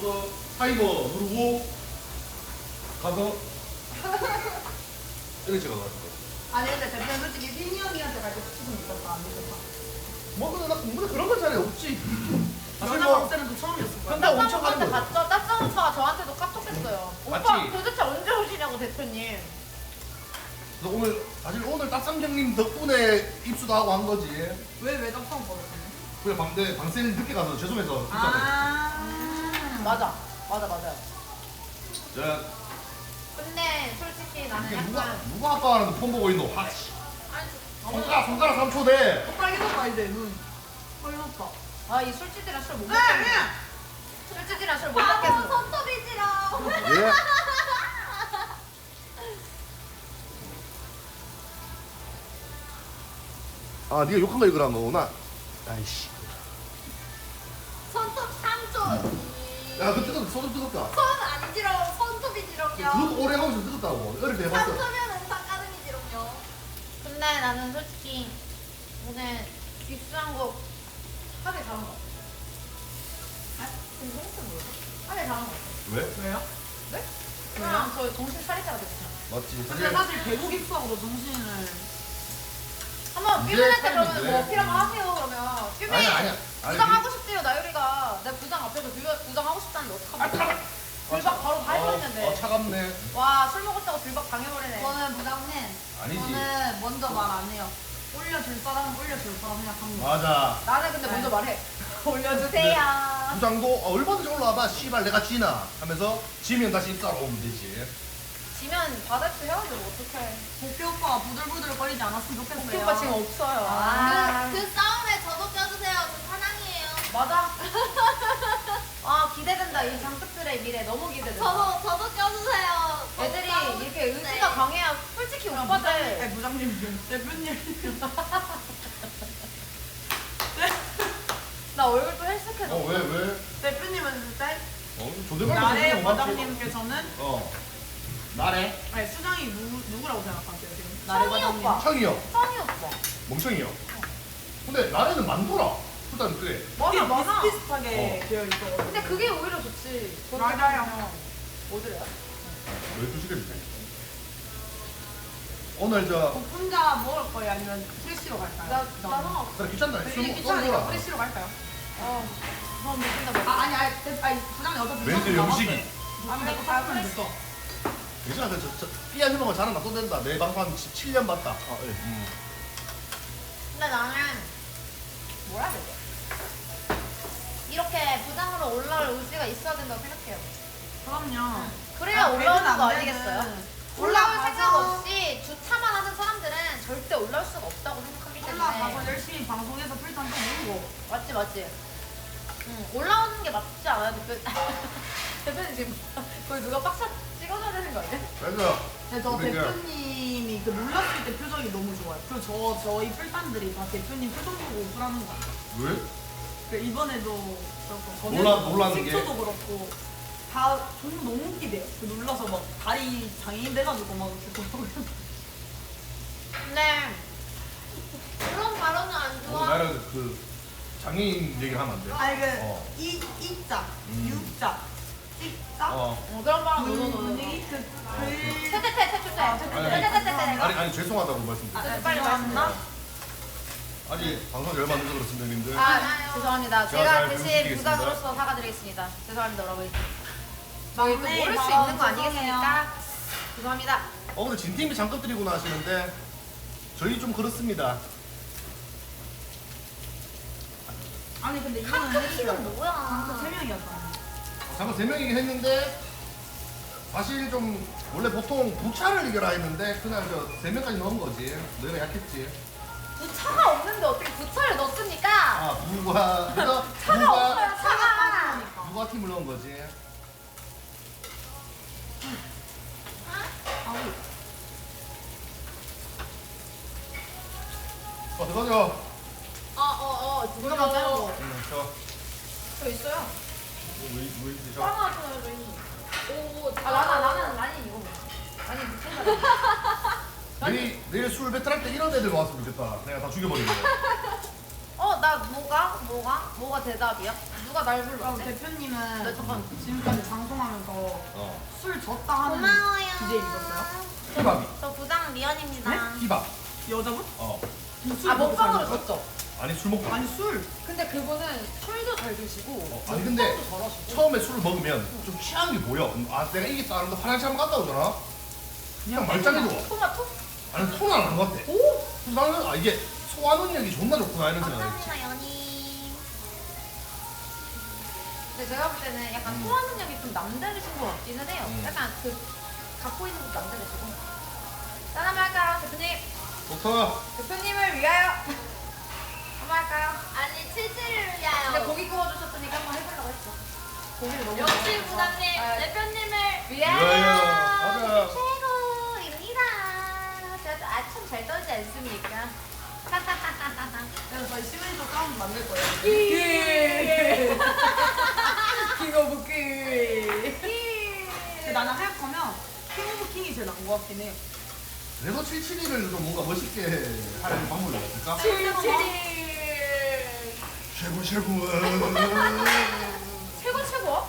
들어서 타이머 누르고 가서 이렇게 찍어가지고. 아니 근데 대표님 솔직히 휘니 언니한테 갈 때 수준 있었다 안 있었다? 뭐 근데 나 공부는 그런 건 잘해 없지. 사실 연애 뭐 방 때는 또 처음이었을 거야. 근데 엄청 하는 오빠한테 거지. 갔죠? 따짱 오빠가 저한테도 카톡했어요. 오빠 맞지? 도대체 언제 오시냐고 대표님. 그래서 오늘 사실 오늘 딱삼경님 덕분에 입수도 하고 한 거지. 왜 깜짝 놀랐네? 그래 방쌤 늦게 가서 죄송해서. 맞아 맞아요. 자, 근데 솔직히 나는 이게 약간 누가 아빠랑 폰 보고 있노? 하 씨. 아니, 손가락 3초 돼. 빨개졌다 이제 눈. 빨개졌다. 아이 술집이랑 술 못 네, 먹겠어. 네. 술집이랑 술 못 먹겠어. 손톱이지롱. 예? 아, 네가 욕한 거 읽으라는 거구나. 아이씨. 손톱 3초. 야, 그 뜨겁다. 손 뜨겁다. 손 아니지롱. 손톱이지롱요. 그것도 오래 하고 있으면 뜨겁다고. 어릴 때 해봤어. 3초면은 닭가슴이지롱요. 근데 나는 솔직히 오늘 입수한 거 하게 잘한 거 같아. 아, 공동생 뭐야? 하게 잘한 거 같아. 왜? 왜요? 네? 그냥 저 정신 차릴 때가 됐어. 맞지. 근데 사실 배구 입수하고도 정신을 한번 이제 삐맨할 때 그러면 타임인데. 뭐 필요한 거 하세요 그러면 삐맨 아니야. 부장하고 싶대요 나유리가 내가 부장 앞에서 부장하고 싶다는데 어떡하면 불박 바로 다 해버렸는데 차갑네. 와 술 먹었다고 불박 당해버리네. 저는 부장님. 아니지. 저는 먼저 말 안 해요. 올려줄 사람은 올려줄 거라 생각합니다. 맞아. 나는 근데 먼저 말해. 올려주세요. 부장도 얼마든지 올라와봐. 씨발 내가 지나 하면서 지면 다시 입사로 오면 되지. 지면 바닥도 해야지 뭐 어떡해. 복귀 오빠가 부들부들 거리지 않았으면 좋겠어요. 복희 오빠 지금 없어요. 그 싸움에 저도 껴주세요. 저 사랑이에요. 맞아. 아 기대된다 이 장급들의 미래 너무 기대된다. 저도 껴주세요. 저 애들이 싸우고 이렇게 싶은데. 의지가 강해야 솔직히 오빠들 아니, 부장님, 대표님. 나 얼굴도 헬스케져. 왜? 대표님은 그때 조대관 나래 과장님께서는 나래? 아니 수장이 누구라고 생각하세요 지금? 성희 오빠. 창이요. 성희 오빠. 멍청이요. 근데 나래는 많더라. 일단 그래. 맞아 많아. 비슷비슷하게 되어 있어. 근데 그게 오히려 좋지. 맞아요. 어디래요? 12시까지 돼. 오늘 저 혼자 먹을 거예요 아니면 프레시로 갈까요? 나는 그래 귀찮다. 이게 귀찮으니까 프레시로 갈까요? 너무 미친다 뭐. 아니 부장님 어차피 왠지 영식이. 아니 내거 사면 됐어. 괜찮아. 저 삐한 해먹은 잘하나 또 된다. 내 방송 한 17년 봤다. 아, 예. 근데 나는 뭐라 해야 되지? 이렇게 부장으로 올라올 의지가 있어야 된다고 생각해요. 그럼요. 그래야 아, 올라오는 배는 거 안 아니겠어요? 되는. 올라올 올라가서- 생각 없이 주차만 하는 사람들은 절대 올라올 수가 없다고 생각하기 올라가서 때문에. 열심히 방송에서 풀탄 또 모으고. 맞지. 응, 올라오는 게 맞지 않아요, 대표님? 대표님 지금 거의 누가 빡샷 찍어줘야 되는 거 아니야? 그래서 근데 저 그러니까. 대표님이 그 놀랐을 때 표정이 너무 좋아요. 그리고 저희 풀단들이 다 대표님 표정 보고 오프라는 거. 왜? 그 이번에도 그렇고 놀라는 게? 식초도 그렇고 다 정말 너무 웃기대요. 그 놀라서 막 다리 장애인 돼가지고 막 이렇게 근데 그런 발언은 안 좋아. 나는 그 장애인 얘기를 하면 안 돼. 아니 그 어. 이자, 육자, 찍자, 그런 말은 분위기 그 퇴퇴퇴퇴퇴퇴 아니 죄송하다고 말씀드려요. 빨리 말씀나? 아직 방송 열받는서 그렇습니다, 님들. 아 죄송합니다. 제가 제가 잘 대신 부탁드리겠습니다. 부장으로서 사과드리겠습니다. 죄송합니다 여러분. 저희 또 막내 모를 수 마음 있는 거 아니겠습니까? 죄송합니다. 근데 진팀이 장급들이구나 하시는데 저희 좀 그렇습니다. 아니 근데 이거는 는 뭐야? 방금 3명이었잖아. 잠깐 3명이긴 했는데 사실 좀 원래 보통 부차를 이겨라 했는데 그냥 저 3명까지 넣은 거지. 너희가 약했지. 부차가 없는데 어떻게 부차를 넣습니까? 아 부가 그래서 차가 없어요 차가. 부가 팀을 넣은 거지. 들어가죠. 누가 맞아요? 저 저 있어요. 왜 저. 빵 하잖아요 저희. 오, 나는 이거. 아니 무슨 내일 술 배틀할 때 이런 애들 왔으면 좋겠다. 내가 다 죽여버리고. 나 뭐가 대답이야? 누가 날 그럼 불렀대? 대표님은 네, 잠깐. 지금까지 방송하면서 술 졌다 하는 고마워요. BJ 있었어요? 희밥이. 저 부장 리언입니다. 네? 희밥. 여자분? 어. 술 아 먹방으로 먹고 줬죠. 아니 술 먹고. 아니 술. 근데 그분은 술도 잘 드시고 아니 근데 먹방도 잘하시고. 처음에 술을 먹으면 좀 취한 게 보여. 아 내가 이겼다 하는데 화장실 한번 갔다 오잖아. 그냥 말짱해도 토마토? 아니 토는 안한 것 같아. 오? 나는 아 이게 소화 능력이 존나 좋구나 이런 생각을 했지. 감사합니다 연희. 근데 제가 볼 때는 약간 소화 능력이 좀 남다르신 것 같기는 해요. 약간 그 갖고 있는 것도 남다르시고. 짠 한번 할까요, 대표님? 좋다. 대표님을 위하여 한번 할까요? 아니 77을 근데 위하여. 고기 구워주셨으니까 한번 해보려고 했어. 고기를 너무 역시 좋아해서. 부장님 아, 대표님을 위하여. 위하여. 맞아. 최고입니다. 제가 또 아참 잘 떨지 않습니까? 그래서 저희 시그니처 사운드 만들 거예요. king of king. 근데 나는 하얗다면 킹 오브 킹이 제일 나은 것 같긴 해요. 그래도 772를 좀 뭔가 멋있게 할 방법이 없을까? 77. 최고 최고. 최고 최고?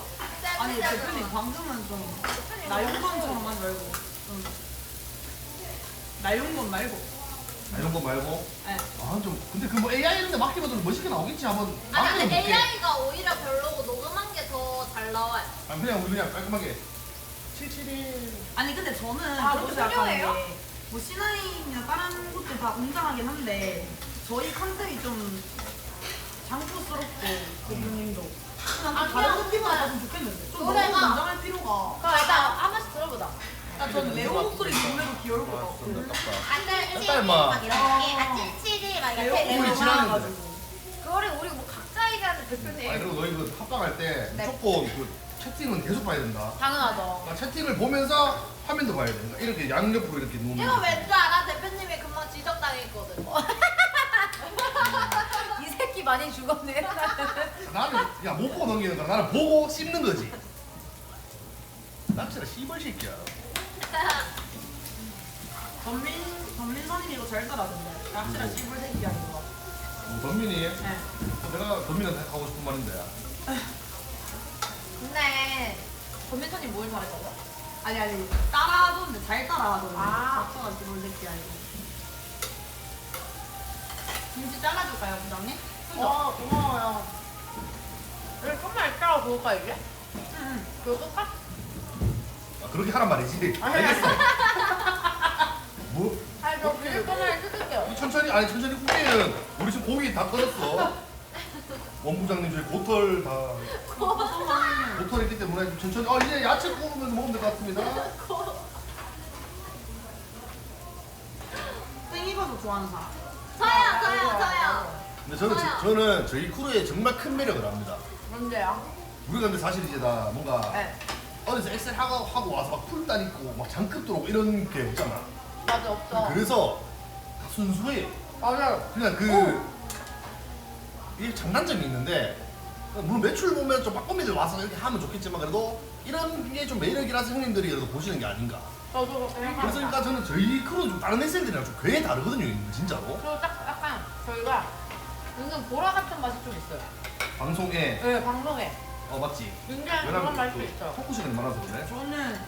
아니 대표님 방금은 좀 날용건처럼 하지 말고 좀 날용건 말고. 아, 이런 거 말고. 네. 아 좀 근데 그 뭐 AI 이런 데 맡기면 좀 멋있게 나오겠지 한번. 아니 근데 맡겨볼게. AI가 오히려 별로고 녹음한 게 더 잘 나와요. 아니 그냥 우리 그냥 깔끔하게 772. 아니 근데 저는 아, 그렇게 뭐 생각하는 소녀예요? 게뭐 C9이나 다른 곳들 다 웅장하긴 한데 저희 컨셉이 좀 장구스럽고 대표님도 난좀 다른 느낌으로 갔으면 좋겠는데 좀 너무 노래가- 웅장할 필요가. 그럼 일단 한 번씩 들어보자. 나 저는 레오 목소리 노래도 귀여울 것 같고 아들 딸 마. 막 이렇게 아 찌찌리 막 레오 이렇게 목소리 목소리 지나는 많아가지고. 그거를 우리 뭐 각자 얘기하는 대표님. 아니 그리고 너희 그 합방할 때 네. 무조건 그 채팅은 계속 봐야 된다. 당연하죠. 그러니까 채팅을 보면서 화면도 봐야 돼. 그러니까 이렇게 양옆으로 이렇게 놓는. 이거 왠 줄 알아? 대표님이 금방 지적당했거든. 이 새끼 많이 죽었네. 나는 야 못 보고 넘기는 거야. 나는 보고 씹는 거지. 납치라 씨발 새끼야. 전민선이 이거 잘 따라하던데. 납치라 씨불 새끼 아닌 거. 덤민이. 네. 내가 덤민한테 하고 싶은 말인데. 근데 전민선이 뭘 말했다고? 아니 따라하던데 잘 따라하던데. 아. 납치라 씨불 새끼 아니고. 김치 잘라줄까요 부장님? 고마워요. 우리 좀만 이따가 볼까 이제? 응. 그거 끌까? 아, 그렇게 하란 말이지. 알겠어. 뭐? 아니 저 비릴 거만 뜯을게요. 천천히 아니 천천히 후기는 우리 지금 고기 다 끓었어. 원부장님 저희 고털 다 고털 있기 때문에 좀 천천히 이제 야채 구우면서 먹으면 될 것 같습니다. 생이버섯 좋아하는 사람. 저요. 근데 저는 저희 크루에 정말 큰 매력을 합니다. 뭔데요? 우리가 근데 사실 이제 다 뭔가 네. 어디서 엑셀 하고 와서 막 풀단 있고 막 장급 들어오고 이런 게 없잖아. 맞아 없어. 그래서 다 순수해. 맞아요. 그냥 이게 장단점이 있는데 물론 매출 보면 좀 빠꼬미들 와서 이렇게 하면 좋겠지만 그래도 이런 게 좀 매력이라서 형님들이 그래도 보시는 게 아닌가. 저도 그렇게 그래서 생각합니다. 그러니까 저는 저희 크루는 좀 다른 엑셀들이랑 좀 괴 다르거든요, 진짜로. 그리고 딱 약간 저희가 은근 보라 같은 맛이 좀 있어요. 방송에 네 방송에 맞지. 굉장히 그런 맛이 그 있어요. 토크 시간이 많아서 그래. 저는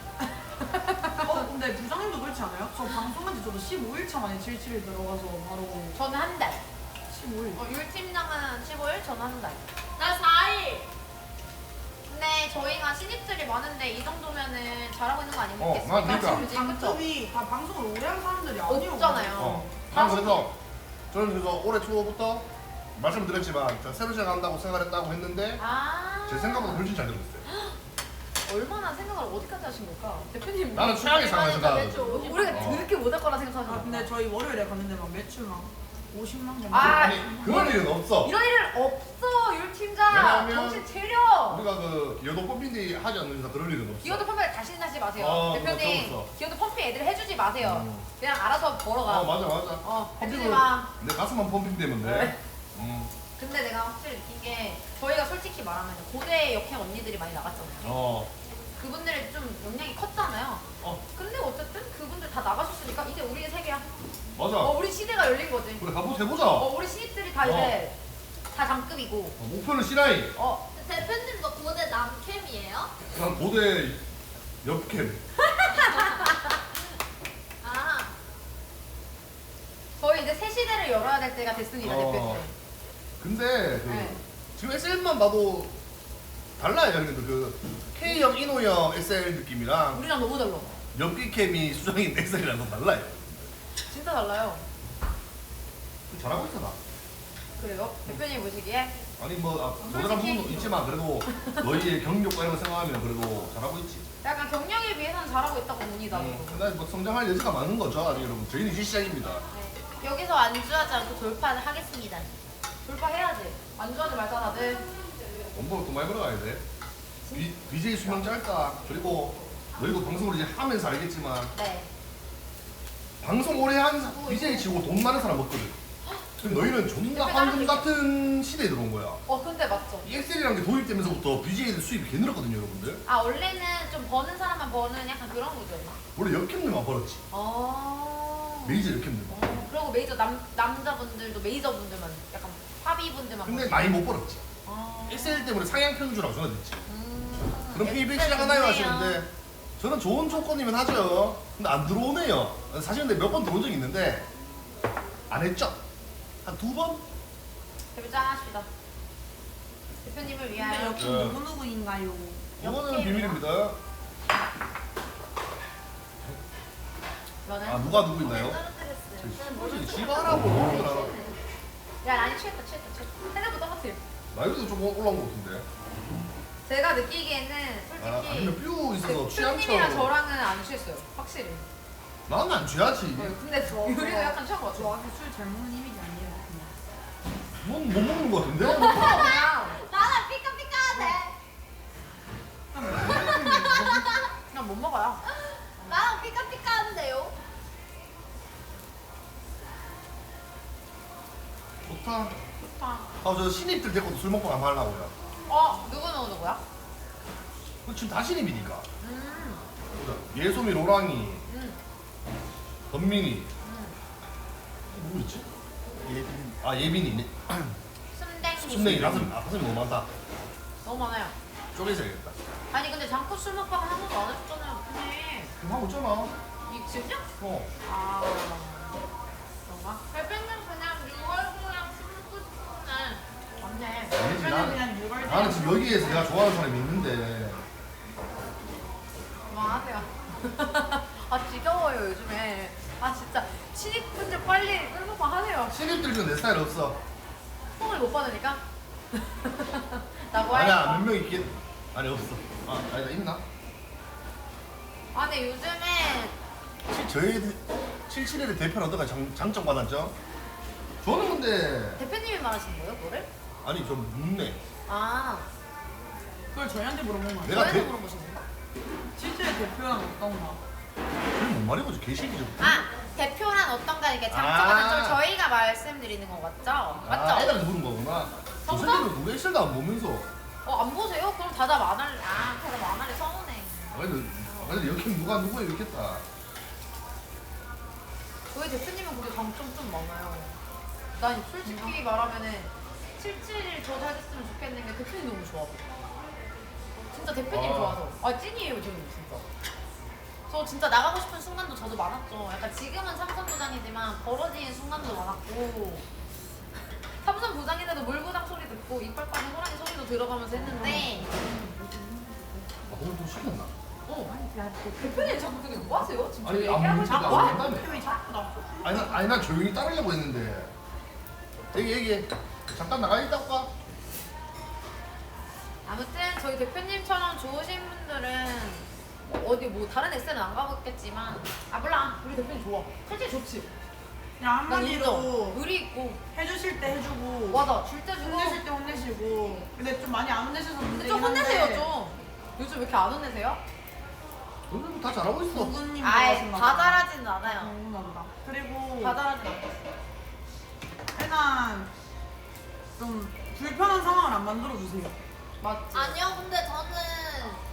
근데 부장님도 그렇지 않아요? 저 방송한 지 저도 15일차 만에 77일 들어가서 바로 저는 한 달. 15일. 율 팀장은 15일, 저는 한 달. 나 4일. 근데 저희가 신입들이 많은데 이 정도면은 잘하고 있는 거 난 아니겠습니까? 그러니까. 그치, 그쵸? 장점이 다 방송을 오래 한 사람들이 아니에요. 없잖아요. 난 그래서 저는 그래서 올해 초부터 말씀드렸지만 저 새로 시작한다고 생각했다고 했는데 아. 제 생각보다 훨씬 잘 되고 있어요. 얼마나 생각을 어디까지 하신 걸까? 대표님. 나는 최악의 상황을 생각하거든. 우리가 어. 그렇게 못할 거라 생각하는 아 거. 근데 저희 월요일에 갔는데 막 매출 막 50만 정도. 아, 아니 그런 일은 없어. 이런 일은 없어, 율 팀장. 왜냐하면 정신 차려. 우리가 그 기어도 펌핑디 하지 않는 이상 그럴 일은 없어. 기어도 펌프 다시 하지 마세요. 그거 대표님, 없어. 기어도 펌프 애들 해주지 마세요. 음. 그냥 알아서 벌어가. 맞아 맞아. 해주지 마. 내 가슴만 펌핑되면 돼. 네. 음. 근데 내가 확실히 느낀 게 저희가 솔직히 말하면 고대 역행 언니들이 많이 나갔잖아요. 그분들이 좀 역량이 컸잖아요. 근데 어쨌든 그분들 다 나가셨으니까 이제 우리의 세계야. 맞아. 우리 시대가 열린 거지. 우리 한번 해보자. 우리 신입들이 다 이제 다 장급이고. 목표는 C9. 캠이에요? 난 고대 옆캠. 아, 저희 이제 새 시대를 열어야 될 때가 됐습니다, 대표님. 근데 그 네. 지금 SL만 봐도 달라요. 형님들 그 K형, 인호형 SL 느낌이랑 우리랑 너무 달라. 옆기캠이 수정인 SL이랑 좀 달라요. 진짜 달라요. 잘하고 있어 나. 그래요? 대표님 보시기에? 아니 뭐 모자란 부분도 있지만 그래도 너희의 경력과 이런 거 생각하면 그래도 잘하고 있지. 약간 경력에 비해서는 잘하고 있다고 봅니다. 근데 뭐 성장할 여지가 많은 거죠. 아니 여러분 저희는 이제 시작입니다. 네. 여기서 안주하지 않고 돌파를 하겠습니다. 돌파해야지. 안주하지 말자 다들. 원본을 또 많이 벌어가야 돼. BJ 수명 짧다. 그리고 너희도 방송을 이제 하면서 알겠지만 네. 방송 오래 한 BJ 치고 돈 많은 사람 없거든. 근데 너희는 존나 황금 같은 시대에 들어온 거야. 근데 맞죠? 이 엑셀이라는 게 도입되면서부터 BJ들 수입이 개 늘었거든요, 여러분들. 아 원래는 좀 버는 사람만 버는 약간 그런 구조였나? 원래 역캠들만 벌었지. 메이저 역캠들만. 그리고 메이저 남자분들도 메이저분들만 약간 파비분들만. 근데 버는. 많이 못 벌었지. 아. 엑셀 때문에 상향 평준화가 전화됐지. 그럼 페이백 엑셀 시작하나요 좋네요. 하시는데 저는 좋은 조건이면 하죠. 근데 안 들어오네요. 사실 근데 몇 번 들어온 적이 있는데 안 했죠. 한 2번? 대표 짠 하십시다. 대표님을 근데 위하여. 여기 네. 누구누구인가요? 이거는 비밀입니다. 너는? 아 누가 누구 있나요? 떨어뜨렸어요. 지발하고 야 아니 취했다. 해내고 똑같아요. 나이도 좀 올라온 것 같은데. 제가 느끼기에는 아, 솔직히 아니면 뾰 있어서 대표님이랑 취향처럼. 저랑은 안 취했어요. 확실히. 나는 안 취하지. 근데 유리도 약간 취한 것 같아. 저한테 술 잘 먹는 이미지 아니에요? 그냥. 넌못 먹는 것 같은데? 나는 삐까삐까하네. 그냥 못 먹어요. 나는 삐까삐까한데요. 좋다. 좋다. 저 신입들 데리고도 술 먹고 한번 하려고요. 누구야? 지금 다 신입이니까. 음. 보자. 예솜이, 로랑이, 음. 건민이. 누구 있지? 예빈이. 순댕이. 순댕이 가슴이 너무 많다. 너무 많아요. 쪼개져야겠다. 아니 근데 장쿠 술 먹방은 한 번도 안 해줬잖아요. 근데 그럼 하고 있잖아. 이 지금요? 어. 아 그런가? 대표님 그냥 6월구랑 술 먹고 싶으면 맞네. 아니지, 저는 그냥 6월 나는 지금 여기에서 내가 좋아하는 사람이 있는데. 그만하세요. 아 지겨워요 요즘에. 아 진짜 신입분들 빨리 끌고만 하세요. 신입들 중에 내 스타일 없어. 뽕을 못 받으니까. 나고 아니야, 하니까. 몇 명 있긴. 아니, 없어. 아니다, 있나? 아 근데 요즘에 저희 77일의 대표는 어떤가 장점 받았죠? 저는 근데 대표님이 말하시는 거예요, 그거를? 아니 좀 묻네. 아 그걸 저희한테 물어보면 안 돼. 내가 저희는 물어보시는 거? 실제 대표랑 어떤가? 그게 뭔 말이고 개새끼죠. 아 대표란 어떤가 이렇게 장점은 아. 저희가 말씀드리는 거 맞죠? 맞죠? 애들한테 물은 거구나. 저 정답? 새끼는 누구 엑셀도 안 보면서. 안 보세요? 그럼 다다 만화를 다다 만화를 서운해. 근데 이렇게 누구 있겠다. 저희 대표님은 그게 장점 좀 많아요. 난 솔직히 말하면은 77일 저도 하셨으면 좋겠는 게 대표님 너무 좋아서. 진짜 대표님 아. 좋아서. 아 찐이에요 저는 진짜. 저 진짜 나가고 싶은 순간도 저도 많았죠. 약간 지금은 삼성부장이지만 벌어진 순간도 많았고 삼성부장인데도 물구당 소리 듣고 이빨까지 호랑이 소리도 들어가면서 했는데 오늘 좀 시켰나? 대표님 자꾸 되게 뭐 하세요? 지금 아니, 얘기하고 안 있는 물어봐. 거 안 한다며. 대표이 자꾸 나 아니 나 조용히 따르려고 했는데. 얘기. 잠깐 나가 있다 올까? 아무튼 저희 대표님처럼 좋으신 분들은 어디 뭐 다른 엑셀은 안 가봤겠지만 몰라 우리 대표님 좋아 솔직히 좋지. 그냥 난 인정. 한마디로 의리 있고 해주실 때 해주고 맞아 줄 때 주고 혼내실 때 혼내시고 근데 좀 많이 안 혼내셔서 근데 문제긴 좀 혼내세요 한데 좀. 요즘 왜 이렇게 안 혼내세요? 오늘 다 잘하고 있어. 누구님 아이 좋아하신가 다 봐. 잘하진 않아요. 궁금하다. 그리고 다 잘하진 않았어. 일단 좀 불편한 상황을 안 만들어 주세요. 맞지? 아니요, 근데 저는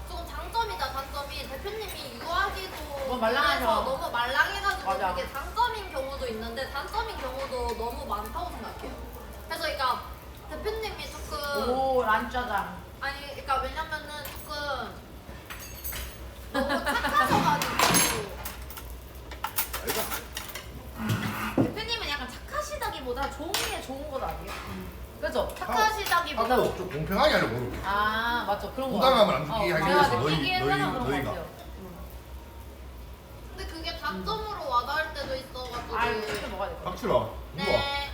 조금 장점이다. 단점이 대표님이 유아기도 너무 말랑하셔. 그래서 너무 말랑해가지고 맞아. 그게 장점인 경우도 있는데 단점인 경우도 너무 많다고 생각해요. 그래서 그러니까 대표님이 조금 오 란짜장. 아니 그러니까 왜냐면은 조금 너무 착하셔가지고 대표님은 약간 착하시다기보다 좋은 게 좋은 건 아니에요? 그죠? 착하시다기보다 하고 좀 공평하게 하려고 그러고. 아 맞죠 그런 거 부당함을 안 느끼게 하기 제가 위해서 느끼기에는 그런 너희가. 거 같아요. 근데 그게 단점으로 와닿을 때도 있어가지고 아 이거 먹어야 될 것 같아. 확실하. 누가? 네.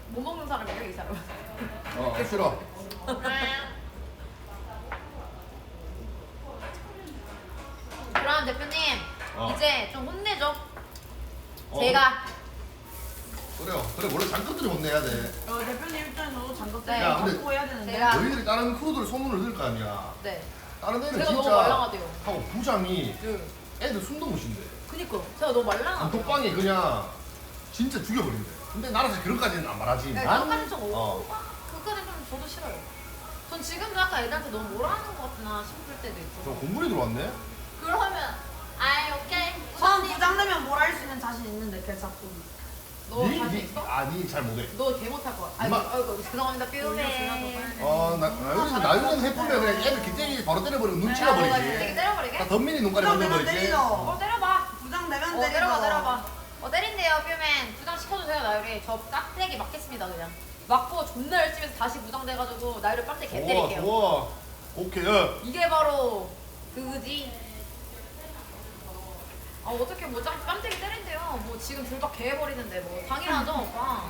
못 먹는 사람이에요 이 사람은. 싫어. 그럼 대표님 이제 좀 혼내죠. 어. 제가 그래요. 그래 원래 장급들이 혼내야 돼. 대표님 입장에서도 장갑 네. 야, 근데 잡고 해야 되는데. 제가 너희들이 다른 크루들 소문을 들을 거 아니야. 네. 다른 애는 제가 너무 진짜 말랑하대요. 하고 부장이 네. 애들 숨도 못 쉰대. 그니까 제가 너무 말랑하고. 단톡방에 그냥 진짜 죽여버린대. 근데 나는 사실 그런까지는 안 말하지. 네, 난- 그것까지 좀 어. 그거는 좀 저도 싫어요. 전 지금도 약간 애들한테 너무 뭐라 하는 것 같나 싶을 때도 저 있고. 공군이 들어왔네. 그러면 아이 오케이 저는 부장 되면 뭘 할 수 있는 자신 있는데 걔 자꾸. 너 자신 있어? 아니 잘 못해. 너 개 못할 것 같아. 엄마. 아이고 죄송합니다 뾰매. 나윤이는 해보면 그냥 애들 기대기 바로 때려버리고 눈치가 되게 버리지. 때려버리게? 다 덤민이 눈깔이 부장 되면 만들어버리지. 때리죠. 때려봐. 부장 되면 때려봐 때리죠. 때려봐. 때린대요 뾰맨. 부장 시켜도 돼요 나유리. 저 깍대기 맞겠습니다 그냥. 맞고 존나 열심히 해서 다시 부장돼가지고 나유리 빡대 개 좋아 때릴게요. 좋아. 오케이. 야. 이게 바로 그거지. 아 어떻게 뭐 깜짝이 때린대요. 뭐 지금 둘다 개해버리는데 뭐 당연하죠 오빠.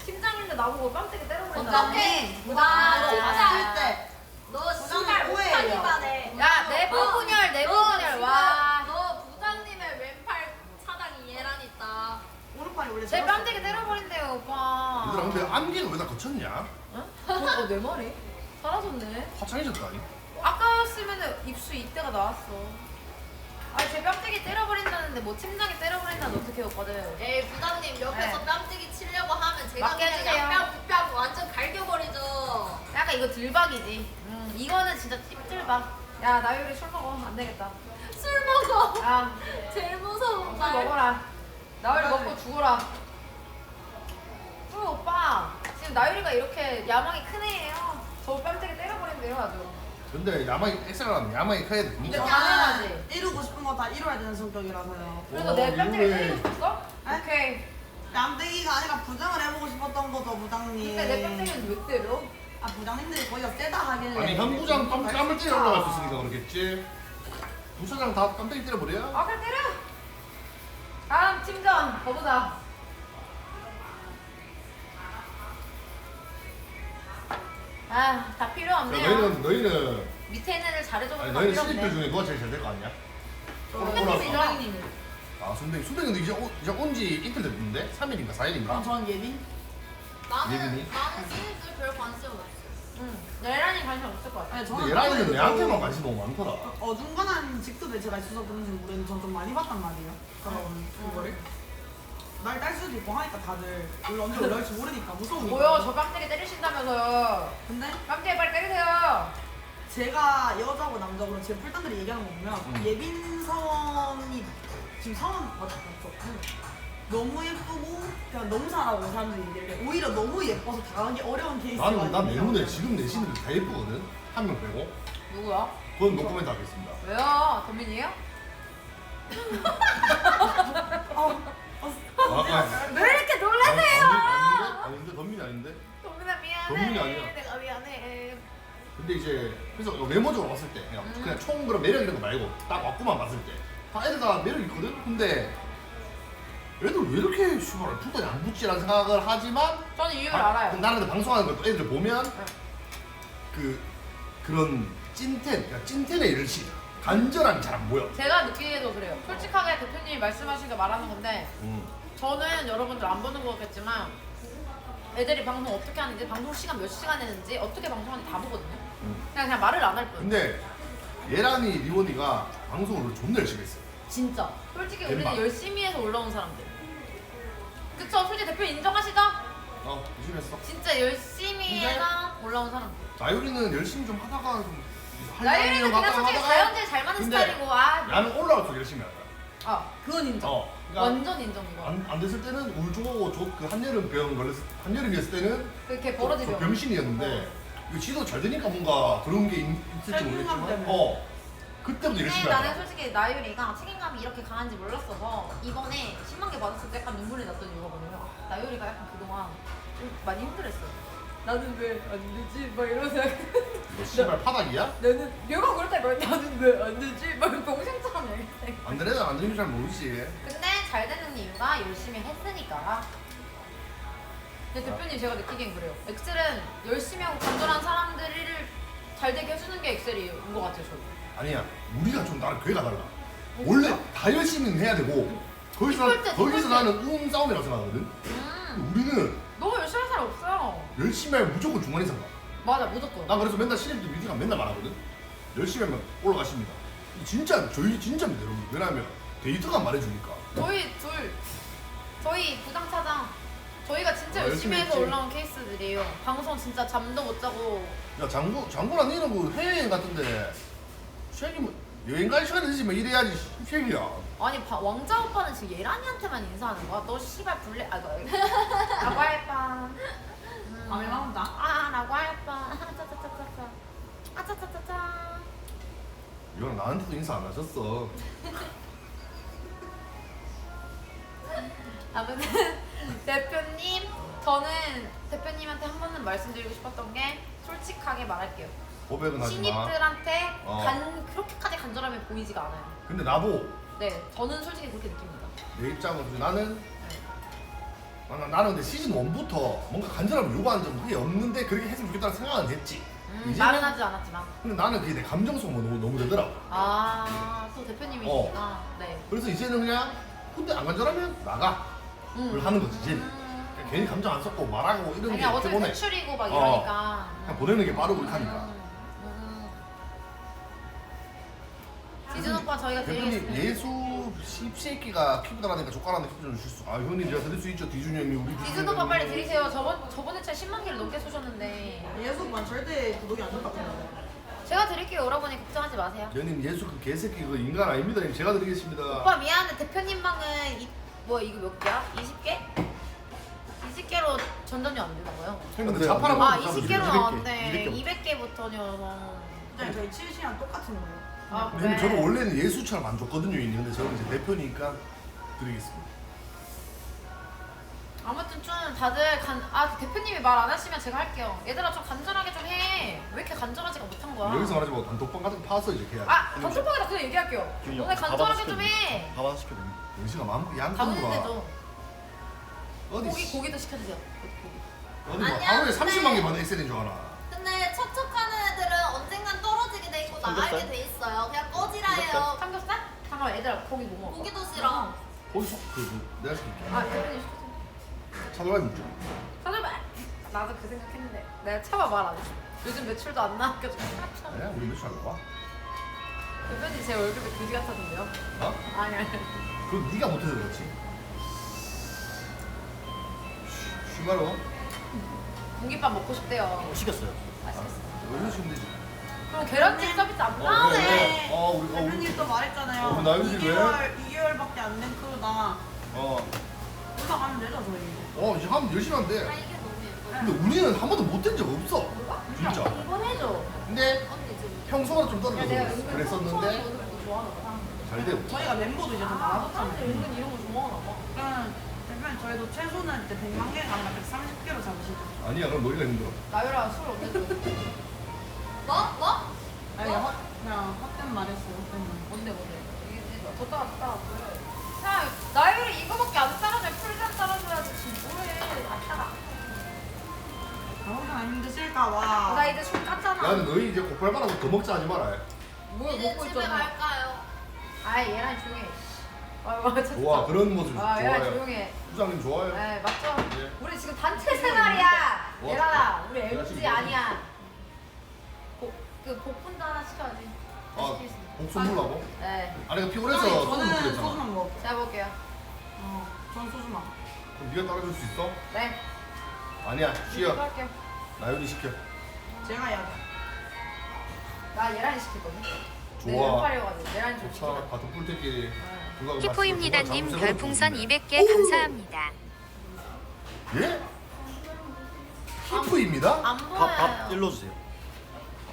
팀장인데 나보고 깜짝이 때려버린다. 어떡해. 부장 진짜. 봤을 때. 너 부장님 씨발 오해예요. 못하기만 야 내부 분열 내부 분열 와. 너 부장님의 왼팔 차장이 얘랑 있다. 오른팔이 원래 제 제가 깜짝이 때려버린대요 오빠. 얘들아 근데 안개가 왜 다 거쳤냐? 내 말이? 사라졌네. 화창해졌다니. 아까였으면 입수 이때가 나왔어. 아니 제 뺨때기 때려버린다는데 뭐 팀장이 때려버린다는 어떻게 했거든. 에이 부장님 옆에서 네. 뺨때기 치려고 하면 제가 맞게 그냥 해주세요. 양뺨 굿뺨 완전 갈겨버리죠. 약간 이거 들박이지. 이거는 진짜 찜질박. 야 나유리 술 먹어 안 되겠다. 술 먹어. 야 제일 무서운 술 말. 먹어라. 나유리 먹고 죽어라. 오빠 지금 나유리가 이렇게 야망이 큰 애예요. 저 뺨때기 때려버린대요 아주. 근데 야망이 엑셀하면 야망이 커야 돼. 이게 진짜. 당연하지. 이루고 싶은 거 다 이뤄야 되는 성격이라서요. 그래서 내 뺨때기 이거네. 때리고 싶었어? 네? 오케이. 얌땡이가 아니라 부장을 해보고 싶었던 거죠, 부장님. 근데 내 뺨때기는 왜 때려? 아, 부장님들이 거기가 세다 하길래. 아니 현 부장 땀을 때려 올라갈 수 있으니까 그렇겠지. 부사장 다 깜짝이 때려버려? 아 그래 때려. 다음 팀전 가보자. 아 다 필요 야, 없네요. 너희는 밑에 있는 애를 잘해줘도 아니 다 너희 필요 신입들 없네. 중에 누가 제일 잘 될 거 아니야? 선배님이죠. 아 순댕이 이제 온지 이틀 됐는데 3일인가 4일인가? 그럼 전 예빈? 예빈이? 나는 신입들 별 관심 없어. 응. 예란이 관심 없을 것 같아. 아니, 근데 얘랑이는 내한테만 관심 너무 많더라. 어중간한 직도 대체가 있어서 그런지 모르겠는데 전 좀 많이 봤단 말이에요. 그런 그거를. 날 딸 수도 있고 하니까 다들 원래 언제 올라올지 모르니까 무서우니까. 뭐요? 저 깜짝이 때리신다면서요. 근데 깜짝이 빨리 때리세요. 제가 여자고 남자고 제 풀단들이 얘기하는 거 보면 예빈 사원이 지금 사원 맞죠? 너무 예쁘고 그냥 너무 잘하고 사람들이 얘기를 해. 오히려 너무 예뻐서 당하기 어려운 케이스가 난내 있냐고. 눈에 지금 내 신입들 다 예쁘거든? 한 명 빼고. 누구야? 그건 노코멘트 하겠습니다. 왜요? 도민이에요? 왜 이렇게 놀라세요? 아닌데 덤민이 아닌데? 도민아 미안해. 도민이 아니야. 내가 미안해. 근데 이제 그래서 외모적으로 봤을 때 그냥 총 그런 매력 이런 거 말고 딱 왔구만 봤을 때 다 애들 다 매력 있거든? 근데 애들 왜 이렇게 슈퍼를 풀더니 안 붙지라는 생각을 하지만 저는 이유를 알아요. 나는 근데 방송하는 걸 또 애들 보면 그런 찐텐, 그러니까 찐텐의 일시 간절함이 잘 안 보여. 제가 느끼기에도 그래요. 솔직하게 대표님이 말씀하시니까 말하는 건데 저는 여러분들 안 보는 거겠지만 애들이 방송 어떻게 하는지 방송 시간 몇 시간 했는지 어떻게 방송하는지 다 보거든요. 그냥 말을 안 할 뿐. 근데 예란이 리원이가 방송을 존나 열심히 했어. 진짜. 솔직히 우리는 대박. 열심히 해서 올라온 사람들. 그쵸? 솔직히 대표 인정하시죠? 열심히 했어. 진짜 열심히 근데- 해서 올라온 사람들. 나유리는 열심히 좀 하다가 좀 나유리는 그냥 솔직히 자연재해 잘 맞는 근데 스타일이고 아, 나는 올라갈수록 열심히 하더라. 그건 인정. 그러니까 완전 인정 이거. 안 됐을 때는 울주고 그 한여름 병 걸렸을 한여름이었을 때는 그렇게 버러지 저 병. 병신이었는데 이거 지도 잘 되니까 뭔가 그런 게 있을지 책임감 모르겠지만 때문에. 그때부터 열심히 근데 나는 하더라. 솔직히 나유리가 책임감이 이렇게 강한지 몰랐어서 이번에 10만 개 받았을 때 약간 눈물이 났던 이유가 뭐냐면 나유리가 약간 그동안 좀 많이 힘들었어. 나는 왜 안 되지? 막 이러면서 약간 너 씨발 파닥이야? 나는 얘가 그랬다니까 나는 왜 안 되지? 막 동생처럼 얘기해. 안 되는 안 되는 줄 잘 모르지. 근데 잘 되는 이유가 열심히 했으니까. 근데 대표님 제가 느끼기엔 그래요. 엑셀은 열심히 하고 간절한 사람들을 잘 되게 해주는 게 엑셀인 것 같아요, 저는. 아니야, 우리가 좀 나랑 괴가 달라. 원래 다 열심히는 해야 되고 거기서 이쁠 때, 이쁠 때. 나는 싸움이라고 생각하거든. 우리는 너무 열심히 할 사람 없어요. 열심히 하면 무조건 중간에 상가. 맞아, 무조건. 나 그래서 맨날 신입들 미팅하면 맨날 말하거든. 열심히 하면 올라가십니다. 진짜 저희 진짜입니다, 여러분. 왜냐면 데이터가 말해주니까. 저희 부장차장 저희가 진짜 아, 열심히 열심히 해서 했지. 올라온 케이스들이에요. 방송 진짜 잠도 못 자고. 야 장군아 니는 그 해외여행 같은데 쉐기 여행 갈 시간이 있으면 이래야지 쉐기야. 아니 왕자 오빠는 지금 예란이한테만 인사하는 거야. 너 씨발 블랙 라고 할 뻔. 밤에 나온다. 라고 할 뻔. 아짜짜짜짜짜. 아짜짜짜짜. 이거는 나한테도 인사 안 하셨어. 아무튼 대표님, 저는 대표님한테 한 번은 말씀드리고 싶었던 게 솔직하게 말할게요. 고백은 하지 마. 신입들한테 어. 그렇게까지 간절함이 보이지가 않아요. 근데 나도 네, 저는 솔직히 그렇게 느낍니다. 내 입장으로 나는 근데 시즌 1부터 뭔가 간절함을 요구하는 점 그게 없는데 그렇게 했으면 좋겠다는 생각은 했지. 이제는- 말은 하지 않았지만. 근데 나는 그게 내 감정 소모가 너무 되더라고. 또 대표님이시니까. 네. 그래서 이제는 그냥 근데 안 간절하면 나가. 그걸 하는 거지 이제. 괜히 감정 안 섞고 말하고 이런 게 그냥 이렇게 어차피 보내. 퇴출이고 막 어. 이러니까. 그냥 보내는 게 빠르고 이렇게 하니까. 지준 오빠 저희가 대표님 드리겠습니다. 예수 씹새끼가 피부달하니까 젓가락에 피부 좀 줄 수. 아 형님 제가 드릴 수 있죠. 디준이 형님 우리 지준 오빠 빨리 드리세요. 저번에 차 10만 개를 넘게 쏘셨는데. 예수만 절대 구독이 안 될것 같은데. 제가 드릴게요. 여러분이 걱정하지 마세요. 형님 예수 그 개새끼 그 인간 아닙니다. 형님 제가 드리겠습니다. 오빠 미안한데 대표님 방은 이거 몇 개야? 20개? 20개로 전전이 안 되는 거예요? 근데 자파라고 아 하면 20개로 200개, 나왔네. 200개. 200개부터는. 진짜 저희 7시간 똑같은 거예요. 아 근데 그래. 저는 원래는 예수처럼 안 줬거든요. 이미. 근데 저는 이제 대표니까 드리겠습니다. 아무튼 좀 다들 대표님이 말 안 하시면 제가 할게요. 얘들아 좀 간절하게 좀 해. 왜 이렇게 간절하지가 못한 거야? 여기서 말하지 말고 단톡방 같은 거 파서 이제 해야 돼. 단톡방에다 그냥 얘기할게요. 기훈이 너네 형, 간절하게 좀 해. 밥 하나 시켜야 돼. 영식아 마음 당근인데 양쪽으로 도 어디 고기도 시켜주세요. 고기. 어디 뭐 아니야, 하루에 근데- 30만 개 받는 엑셀인 줄 알아. 근데 척척하는 애들은 언젠간 떨어지게 돼 있고 나가게 삼겹살? 돼 있어요. 그냥 꺼지라예요. 삼겹살? 잠깐만 얘들아 고기 뭐 먹어? 고기도 싫어. 거기서 내가 시킬게. 대표님 시켜줘. 차돌박이 먹자. 사줘봐. 나도 그 생각했는데 내가 차마 말 안 했어. 요즘 매출도 안 나와가지고 아니야 우리 몇시 할까 봐. 대표님 제 월급이 그지 같았는데요? 어? 아니. 그건 네가 못해서 그렇지. 쉬마로. 공깃밥 먹고 싶대요. 시켰어요. 맛있겠어. 여기서 쉬면 되지. 그럼 계란찜 서비스 안 그래. 나오네. 우리 대표님 또 말했잖아요. 어, 나 요즘 2개월밖에 안 된 크루다. 부탁 하면 되죠 저희. 이제 하면 열심히 하면 아 돼. 이게 너무 예뻐요. 근데 우리는 한 번도 못 된 적 없어. 진짜. 이번 해줘. 근데 언니 지금. 평소보다 좀 야 떨어져서 내가 은근 그랬었는데 오는 거 좋아하나 봐. 잘 되고. 저희가 멤버도 이제 좀 사람들이 많아졌잖아요. 은근 이런 거 좋아하나 봐. 대표님 저희도 최소는 이제 100만 개가 아니라 130개로 잡으시죠. 아니야 그럼 너희가 힘들어. 나유라 술 언제 줘? 뭐? 아니 그냥 헛된 말했어요. 헛된 말. 뭔데? 더 따라. 야 나유라 이거밖에 안 따라줘. 풀잔 따라줘야지. 지금 뭐해? 따라. 아무나 힘드실까봐. 나 이제 술 야 깠잖아. 근데 너희 이제 고팔바라고 더 먹자 하지 마라. 뭐야 이제 먹고 집에 있잖아. 갈까요? 얘랑 조용해. 진짜. 좋아 그런 모습 얘랑 좋아요. 조용해. 부장님 좋아요. 네 맞죠? 예. 우리 지금 단체 생활이야. 뭐? 얘랑아 우리 내가 MG 지금 아니야. 그 복분도 하나 시켜야지. 복수 물라고? 네. 아니 그 피곤해서 아니, 소금 저는 그랬잖아. 소주만 먹을게요. 제가 볼게요. 전 소주만. 그럼 네가 따라줄 수 있어? 네. 아니야 이거 쉬어. 할게요. 나연이 시켜. 제가 해야 돼. 나 얘랑이 시켰거든. 좋아. 팔려가지고 얘랑이 좀 좋다. 시켜. 같은 뿔떼끼리. 누가 그 키포입니다님 맛있어? 별풍선 누가 200개 감사합니다. 예? 히프입니다. 안 밥 보여요. 일로 주세요.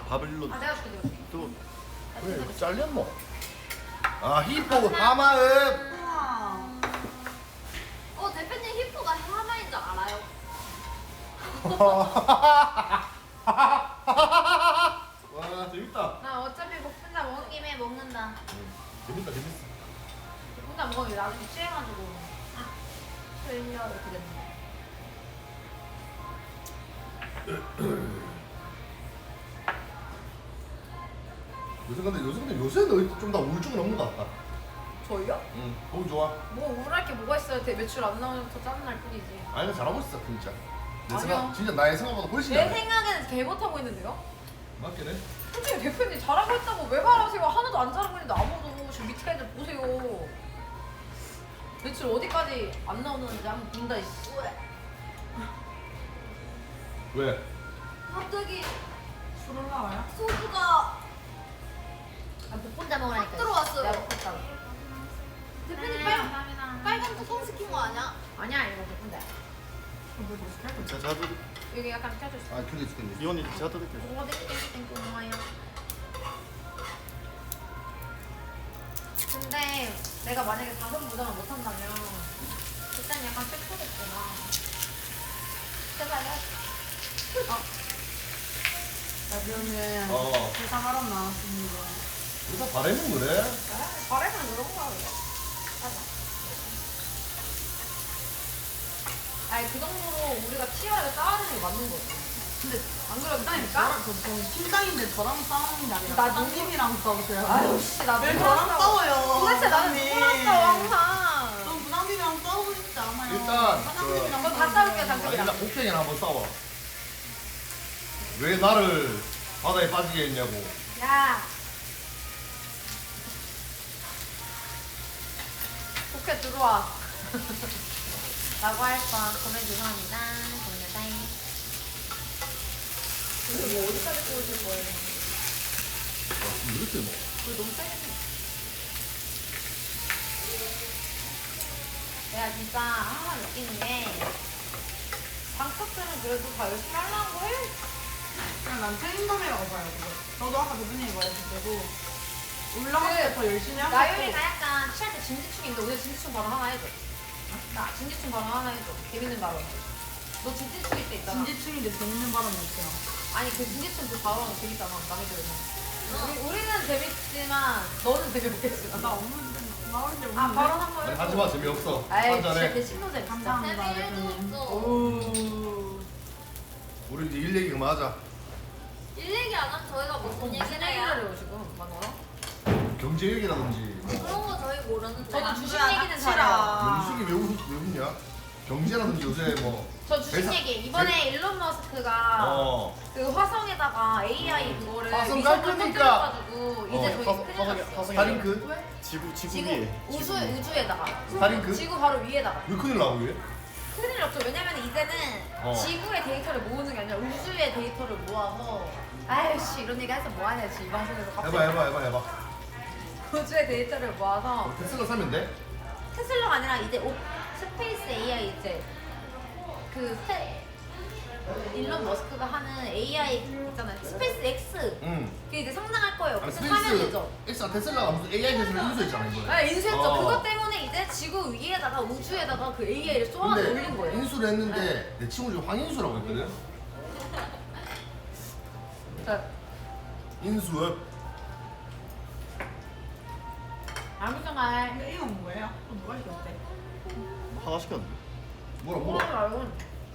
밥을 일로 아 주세요. 내가 줄게. 또 왜 이렇게 잘렸노? 아 히프 하마읍. 우와. 대표님 히프가 하마인 줄 알아요? 와 재밌다. 나 어차피 혼자 먹은 김에 먹는다. 재밌다 재밌어. 혼자 먹으면 나중에 취해가지고 흘려 이렇게 됐네. 요새는 좀 더 우울증은 없는 것 같다. 저희요? 응. 보기 좋아. 뭐 우울할 게 뭐가 있어요? 매출 안 나오면 더 짜증날 뿐이지. 아니 나 잘하고 있어 진짜. 내 아니요. 생각 진짜 나의 생각보다 훨씬 내 잘해. 생각에는 개 못하고 있는데요? 맞긴 해. 솔직히 대표님 잘하고 있다고 왜 말하세요? 하나도 안 잘하고 있는데 아무도 지금 밑에 애들 보세요. 매출 어디까지 안 나오는지 한번 본다 이씨. 왜? 갑자기 술 올라와요? 소주가 아, 복분자 먹으라니까. 들어왔어요. 내가 복분자. 대표님 감사합니다. 빨간 뚜껑 시킨 거 아니야? 아니야 이거 복분자. 제가 드릴게요. 여기 약간 켜주세요. 아 켜져 있어 켜져 있어. 이원님 제가 드릴게요. 뭐가 땡땡땡 고마워요. 근데 내가 만약에 5부장을 못한다면 일단 약간 슬프겠구나. 제발요. 자 그러면 어. 회사하러 나왔습니다. 우리가 바래는 그래. 바래면 그런 거야. 맞아. 아니 그 정도로 우리가 치열하게 싸우는 게 맞는 거지. 근데 안 그러니까? 저는 팀장인데 저랑 싸우는 게 아니라 나 사장님이랑 싸우세요. 아유 씨 나 왜 저랑 싸워요? 도대체 나는 누구랑 싸워 항상. 전 부장님이랑 싸우고 싶지 않아요. 일단 사장님이랑 그럼 다 싸울게요, 아, 일단 장국이랑. 복갱이랑 한번 싸워. 왜 나를 바다에 빠지게 했냐고. 야. 국회 들어와. 라고 할 뻔. 고민 죄송합니다. 고민다잉. 근데 뭐 어디까지 보여줄 거예요? 이렇게 뭐. 그거 너무 세게 해. 내가 진짜 하나 느끼는 게 장학들은 그래도 다 열심히 하려고 해. 그냥 난 책임감이라고 봐요. 그거. 저도 아까 대표님이 말했을 때도 올라갈 때 더 열심히 하고 나연이가 약간 취할 때 진지충인데 오늘 진지충 발언 하나 해줘. 나 진지충 발언 하나 해줘. 재밌는 발언. 너 진지충일 때 있잖아. 진지충인데 재밌는 발언이 없어요. 아니 그 진지충 그 발언 재밌잖아. 남의 들으면. 우리는 재밌지만 너는 재미없겠지만. 나 없는데 나올 때 아 발언 한번 아니 해줘. 하지마 재미없어. 아이 진짜 한잔해. 개신노잼 진짜. 감사합니다 재미도 대표님. 없어. 오. 우리 이제 일 얘기 그만하자. 일 얘기 안 하면 저희가 무슨 무슨 얘기를 얘기를 해요? 해요 지금 만나러? 경제 얘기라든지. 뭐. 그런 거 저희 모르는데. 저는 주식 누구야, 얘기는 닥치라. 잘해요. 음식이 왜 웃냐? 경제라든지 요새 뭐. 저 주식 회사- 얘기 이번에 일론 머스크가 어. 그 화성에다가 AI 그거를 화성 갈 미션을 거니까. 터뜨려가지고 이제 저희 큰일 났어요. 스타링크? 지구 지구 위에. 우주에다가 스타링크? 지구 바로 위에다가 왜 큰일 나고 왜? 큰일 났죠. 왜냐면 이제는 어. 지구의 데이터를 모으는 게 아니라 우주의 데이터를 모아서 아유씨 이런 얘기 해서 뭐하냐 지금 이 방송에서 갑자기 해봐. 우주의 데이터를 모아서 테슬라 사면 돼? 테슬라가 아니라 이제 스페이스 AI 이제 일론 머스크가 하는 AI 있잖아요. 스페이스 X 응. 그게 이제 상장할 거예요. 아니 그때 사면 되죠. X가 테슬라가 무슨 AI 회사를 인수했잖아 이번에. 아 인수했죠. 어. 그것 때문에 이제 지구 위에다가 우주에다가 그 AI를 쏘아 근데 올린 거예요. 인수를 했는데 내 친구 중에 황인수라고 했거든. 자, 인수업. 아무튼간에 근데 이건 뭐예요? 또 누가 시켰대? 하나 시켰는데. 뭐라 뭐라 말고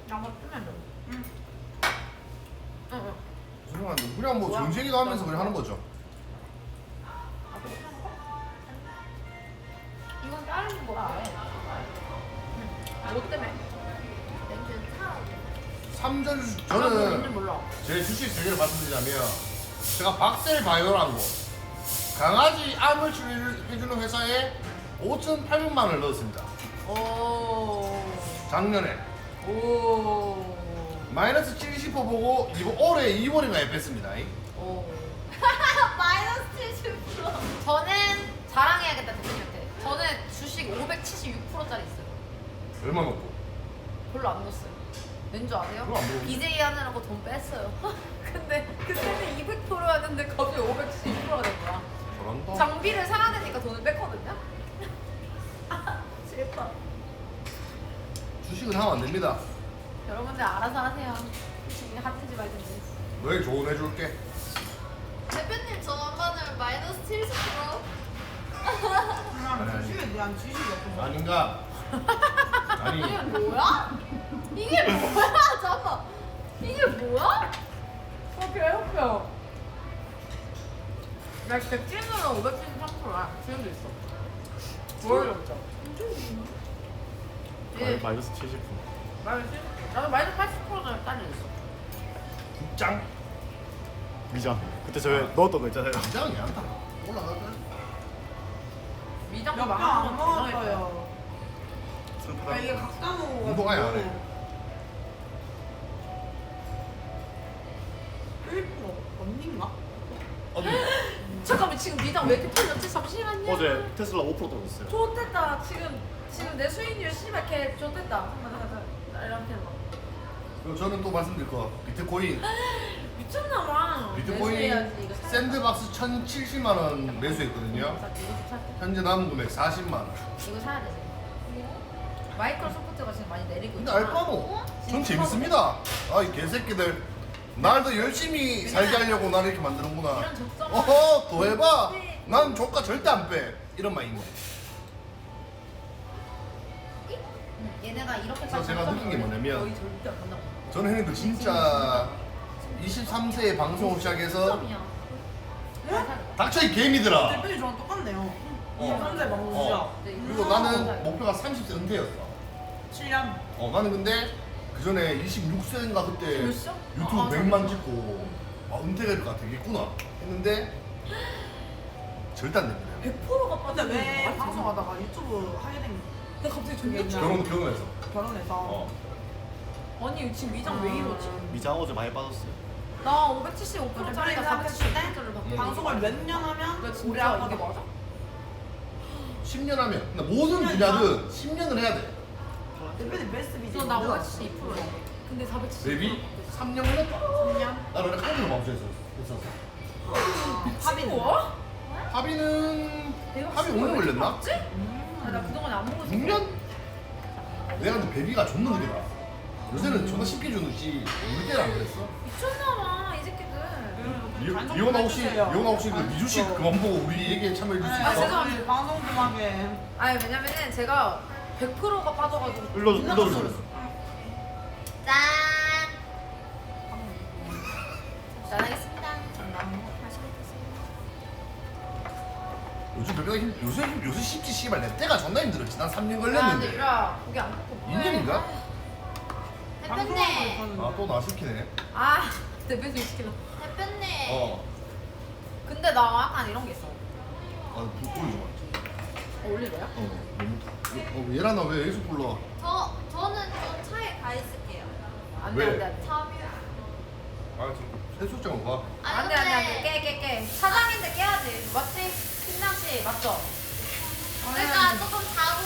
양말 뜨면 돼. 응. 응. 죄송한데 그냥 뭐 경쟁이도 하면서 그냥 하는 거죠. 이건 다른 거야. 뭐 때문에? 삼전 뭔지 저는 몰라. 제 주식 세계를 말씀드리자면 제가 박셀 바이오라는 거 강아지 암을 치료해주는 회사에 5,800만 원을 넣었습니다. 오. 작년에 오. 마이너스 70% 보고 올해 2월인가에 뺐습니다. 오. 마이너스 70%. 저는 자랑해야겠다 대표님한테. 저는 주식 576%짜리 있어요. 얼마 먹고? 별로 안 넣었어요. 왠 줄 아세요? 그거 안 먹어. BJ 하느라고 돈 뺐어요. 근데 그때는 200%였는데 갑자기 572%가 된 거야. 잘한다. 장비를 사야 되니까 돈을 뺐거든요. 슬퍼. 주식은 하면 안 됩니다. 여러분들 알아서 하세요. 지금 하든지 말든지. 너에게 조언해줄게. 대표님 저 한번은 마이너스 70%. 그냥 주식에 대한 지식이 없어서. 아닌가? 아니. 이게 뭐야? 이게 뭐야? 잠깐. 이게 뭐야? 괴롭혀. 나 진짜 찐으로 573%야. 지금도 있어. 보여줬죠. 예. 마이너스 70%. 나도 마이너스 80%까지 있어. 국장? 미장. 그때 저 넣었던 거 있잖아요. 국장이 않다. 올라가자. 미장 몇병안 먹었어요. 아, 이게 각자 먹어가지고. 운동 아예 안 해. 1% 언니인가? 어디? 잠깐만 지금 미장 왜 이렇게 털렸지? 잠시만요. 어제 테슬라 5% 떨어졌어요. 좋댔다. 지금 내 수익률 씨발 개 좋댔다. 이렇게 해봐. 그리고 저는 또 말씀드릴 거. 비트코인. 미쳤나봐. 비트코인 샌드박스 1,070만 원 매수했거든요. 현재 남은 금액 40만 원. 이거 사야 되지. 마이크로소프트가 지금 많이 내리고 근데 있잖아. 알바노. 전 재밌습니다. 아, 이 개새끼들. 날 더 열심히 살게 하려고 나를 이렇게 만드는구나. 이런 적성을- 어허, 더 해봐. 난 조가 절대 안 빼. 이런 마인드. 얘네가 이렇게 그래서 제가 느낀 게 뭐냐면 거의 절대 안 간다고. 저는 형님들 진짜 23세에 방송을 시작해서 점이야. 닥쳐 이 개미들아. 대표님 저랑 똑같네요. 어. 23세 방송이야. 어. 그리고 나는 목표가 30세 은퇴였어. 7년. 나는 근데 그 전에 26세인가 그때 벌써? 유튜브 아, 100만 찍고 은퇴가 될 것 되겠구나 했는데 절대 안 됩니다. 100%가 근데 왜 방송하다가 유튜브 하게 된 근데 갑자기 그게 있나? 결혼해서. 결혼해서. 어. 아니 지금 미장 왜 이러지? 미장 어제 많이 빠졌어요. 나 575%짜리가 생각했을 때 470%를 받고 방송을 몇 년 하면 나 오래 진짜 하게 이게 맞아? 10년 하면 근데 모든 분야든 10년을 해야 돼. 대표님 베스트 비즈. 나 572%야. 근데 470. maybe 3년 걸렸다. 3년. 나 원래 카드로 방송했었어. 합의는 뭐? 합의는 내가 합의 5년 걸렸나? 맞지? 나 그동안 안 먹어서 6년? 내가 근데 베비가 존나 늦게 나왔어. 요새는 존나 쉽게 주는 씨 우리 때는 안 그랬어? 미쳤나봐 이 새끼들. 이혼하고 씨 그 미주 씨 그만 보고 우리 얘기에 참여해 줄 수 아, 있어? 죄송합니다. 방송 좀 하게. 아니 왜냐면은 제가 100%가 빠져가지고 일러주세요. 짠. 짠하겠습니다. 요즘 베비가 요새 쉽지 씨발 내 때가 존나 힘들었지. 난 3년 야 근데 걸렸는데. 유라 고기 안 먹고 뭐해? 2년인가? 대표님. 아 또 나 시키네. 아 대표님 시키려. 대표님. 근데 나 약간 이런 게 있어. 불 좋아. 올릴래요? 너무. 얘랑 나 왜 여기서 불러? 저는 좀 차에 가 있을게요. 안돼 왜? 안돼 안돼. 참여. 해수욕장 가. 안돼 안돼 안돼 깨 사장인데 깨야지 맞지? 팀장씨 맞죠? 그러니까 조금 자고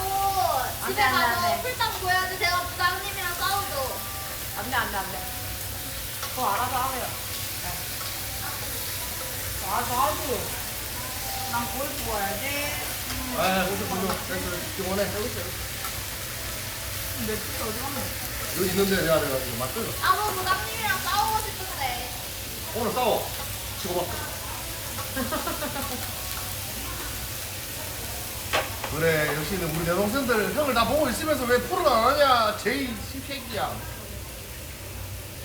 집에 안 돼, 안 가서 돼. 풀장 보여야지 제가 부장님이랑 싸우죠. 안돼 그거 알아서 하세요. 알아서 하고. 난 골프 와야지. 아, 오늘 됐어. 지원해. 내 집이 어디 갔노? 여기 있는데 내가 그래가지고 맞춰줘. 아무 부장님이랑 싸우고 싶은데. 오늘 싸워. 치고 봐. 그래, 역시는 우리 여동생들 형을 다 보고 있으면서 왜 프로를 안 하냐? 제이 시새끼야.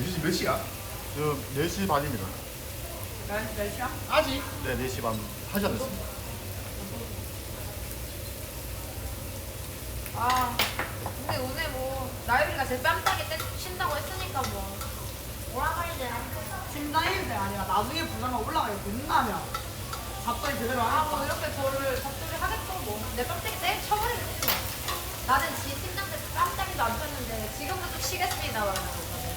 요즘 몇 시야? 지금 4시 반입니다. 몇 시야? 아직? 네, 4시 반 하지 않았습니다. 아 근데 오늘 뭐 나유리가 제 뺨따기 쉰다고 했으니까 뭐 오라가이제. 팀장일 때 아니라 나중에 부장가 올라가게 된다면 잡다리 제대로 아 하겠다. 뭐 이렇게 저를 잡소리 하겠어 뭐. 내 뺨따기 때 쳐버리겠지 뭐. 나는 지 팀장 때 뺨따기도 안 쳤는데 지금부터 치겠습니다 말하는 거거든.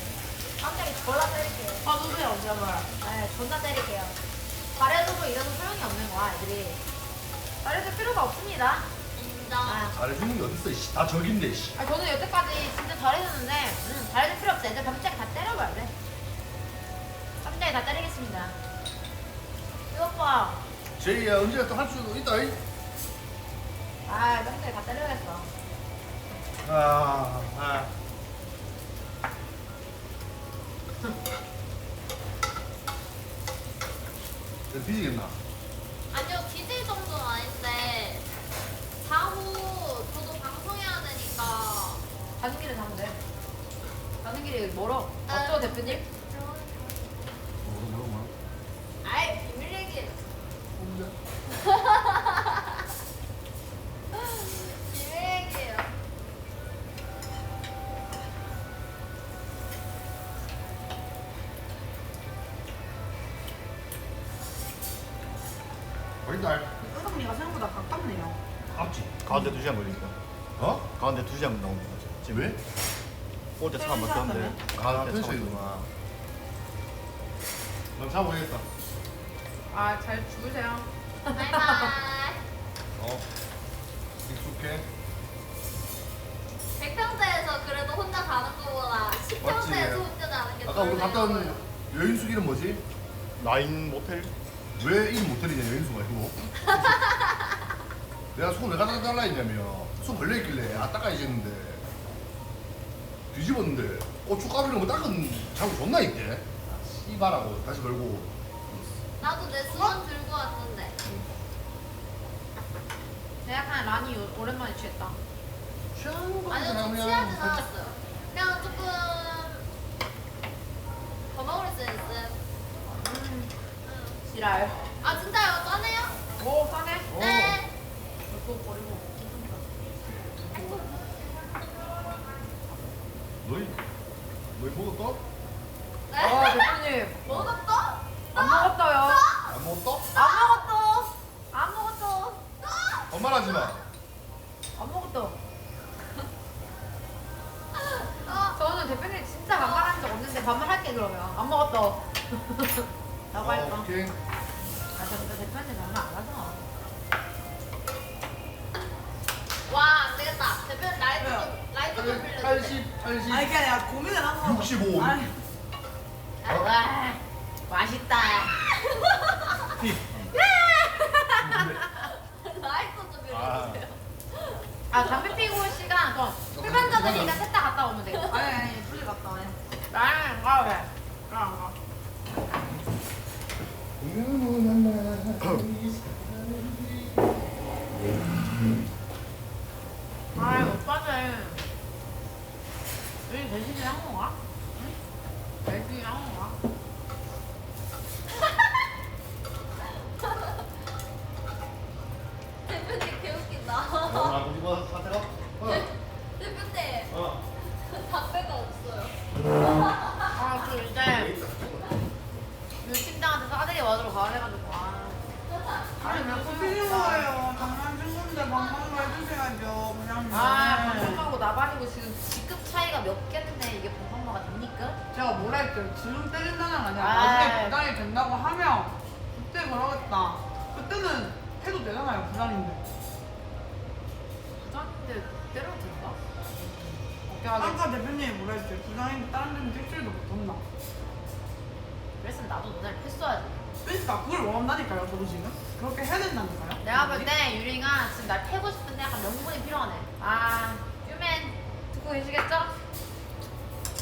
뺨따기 졸라 때릴게요. 봐주세요, 제발. 네, 존나 때릴게요. 잘해도 이래도 소용이 없는 거야, 애들이. 잘해줄 필요가 없습니다. 인정. 잘해주는 게 어딨어 씨. 다 적인데 씨. 아 저는 여태까지 진짜 잘해줬는데 잘해줄 필요 없어. 이제 깜짝 다 때려봐야 돼. 깜짝이 다 때리겠습니다. 이거 봐. 제이야 언제가 또 할 수도 있다 이. 아 깜짝이 다 때려야겠어. 아. 이거 뒤지겠나? 아니요, DJ 정도는 아닌데 사후 저도 방송해야 되니까. 가는 길에 가면 돼. 가는 길이 멀어. 어쩌 대표님? 뭐라. 아이, 비밀 얘기. 비밀 얘기예요. 어린달. 은성리가 생각보다 가깝네요. 앞지. 가운데 2시간 걸리니까. 어? 가운데 2시간 나옵니다. 지금 왜? 올때 차 안 막혔는데. 아, 펜션이구나. 넌 잡아야겠다. 아잘 죽으세요. 바이바이. 익숙해. 100평대에서 그래도 혼자 가는 거보다 10평대에서 혼자 가는 게 아까 우리 더 갔던 어려워요. 여인숙 이름 뭐지? 라인 모텔? 왜 이름 모텔이냐 여인숙 말고. 내가 손 왜 갖다 달라 했냐면 손 걸려있길래 아 닦아야지 했는데 뒤집었는데 고춧가루 이런 거 닦은 자국 존나 있대. 씨발하고 다시 걸고. 나도 내 수건 들고 왔는데. 약간 라니 오랜만에 취했다. 취하는 거 아니요, 좀 취하진 않았어요. 그냥 조금 더 먹을 수 있음. 지랄. 아 진짜요? 짜네요? 오 싸네. 네. 또 버리고. 너희 먹었어? 네? 아 대표님 먹었어? 안 먹었어요. 안 먹었어? 안 먹었어. 안 먹었어. 엄마 하지 마. 안 먹었어. 어. 저는 대표님 진짜 반말한 적 없는데 반말할게 그러면. 안 먹었어. 라고 할 거. 오케이. 아 근데 대표님 반말 안 하잖아. 와 안되겠다. 대표님 라이트 좀 빌려주세요. 80. 아니 그냥 내가 고민을 한 거. 65. 아니, 와 맛있다. 라이트 좀 빌려주세요. 아 담배 피고 올 시간 좀 일반자들이니까 셋 다 갔다 오면 되겠다. 아니, 둘이 갔다 와요. 나는 안 가. 왜? 나는 안 가. 아 오빠는 여기 대신에 한 건가? 응? 대신에 한 건가? 대표님 개웃긴다. 이거 사태가? 대표님 어. 담배가 없어요. 아저 이제 요침당한테 싸대기 맞으러 가야 돼가지고 아니, 왜 커피 거예요? 장난친 건데 방방도 해주셔야죠. 그냥. 방송하고 나발이고 지금 직급 차이가 몇 개인데 이게 방송마가 됩니까? 제가 뭐라 했죠? 지금 때린다는 게 아니라 아. 나중에 부장이 된다고 하면 그때 그러겠다. 그때는 해도 되잖아요, 부장인데. 부장인데 때려도 된다? 어떻게 하겠지? 아까 대표님이 뭐라 했죠? 부장인데 다른 데는 택시도 못 탄다. 그랬으면 나도 너네를 패스해야지. 그러니까 그걸 원한다니까요, 저도 지금. 그렇게 해야 된다니까요. 내가 볼 때 유리가 지금 날 패고 싶은데 약간 명분이 필요하네. 아, 유맨 듣고 계시겠죠?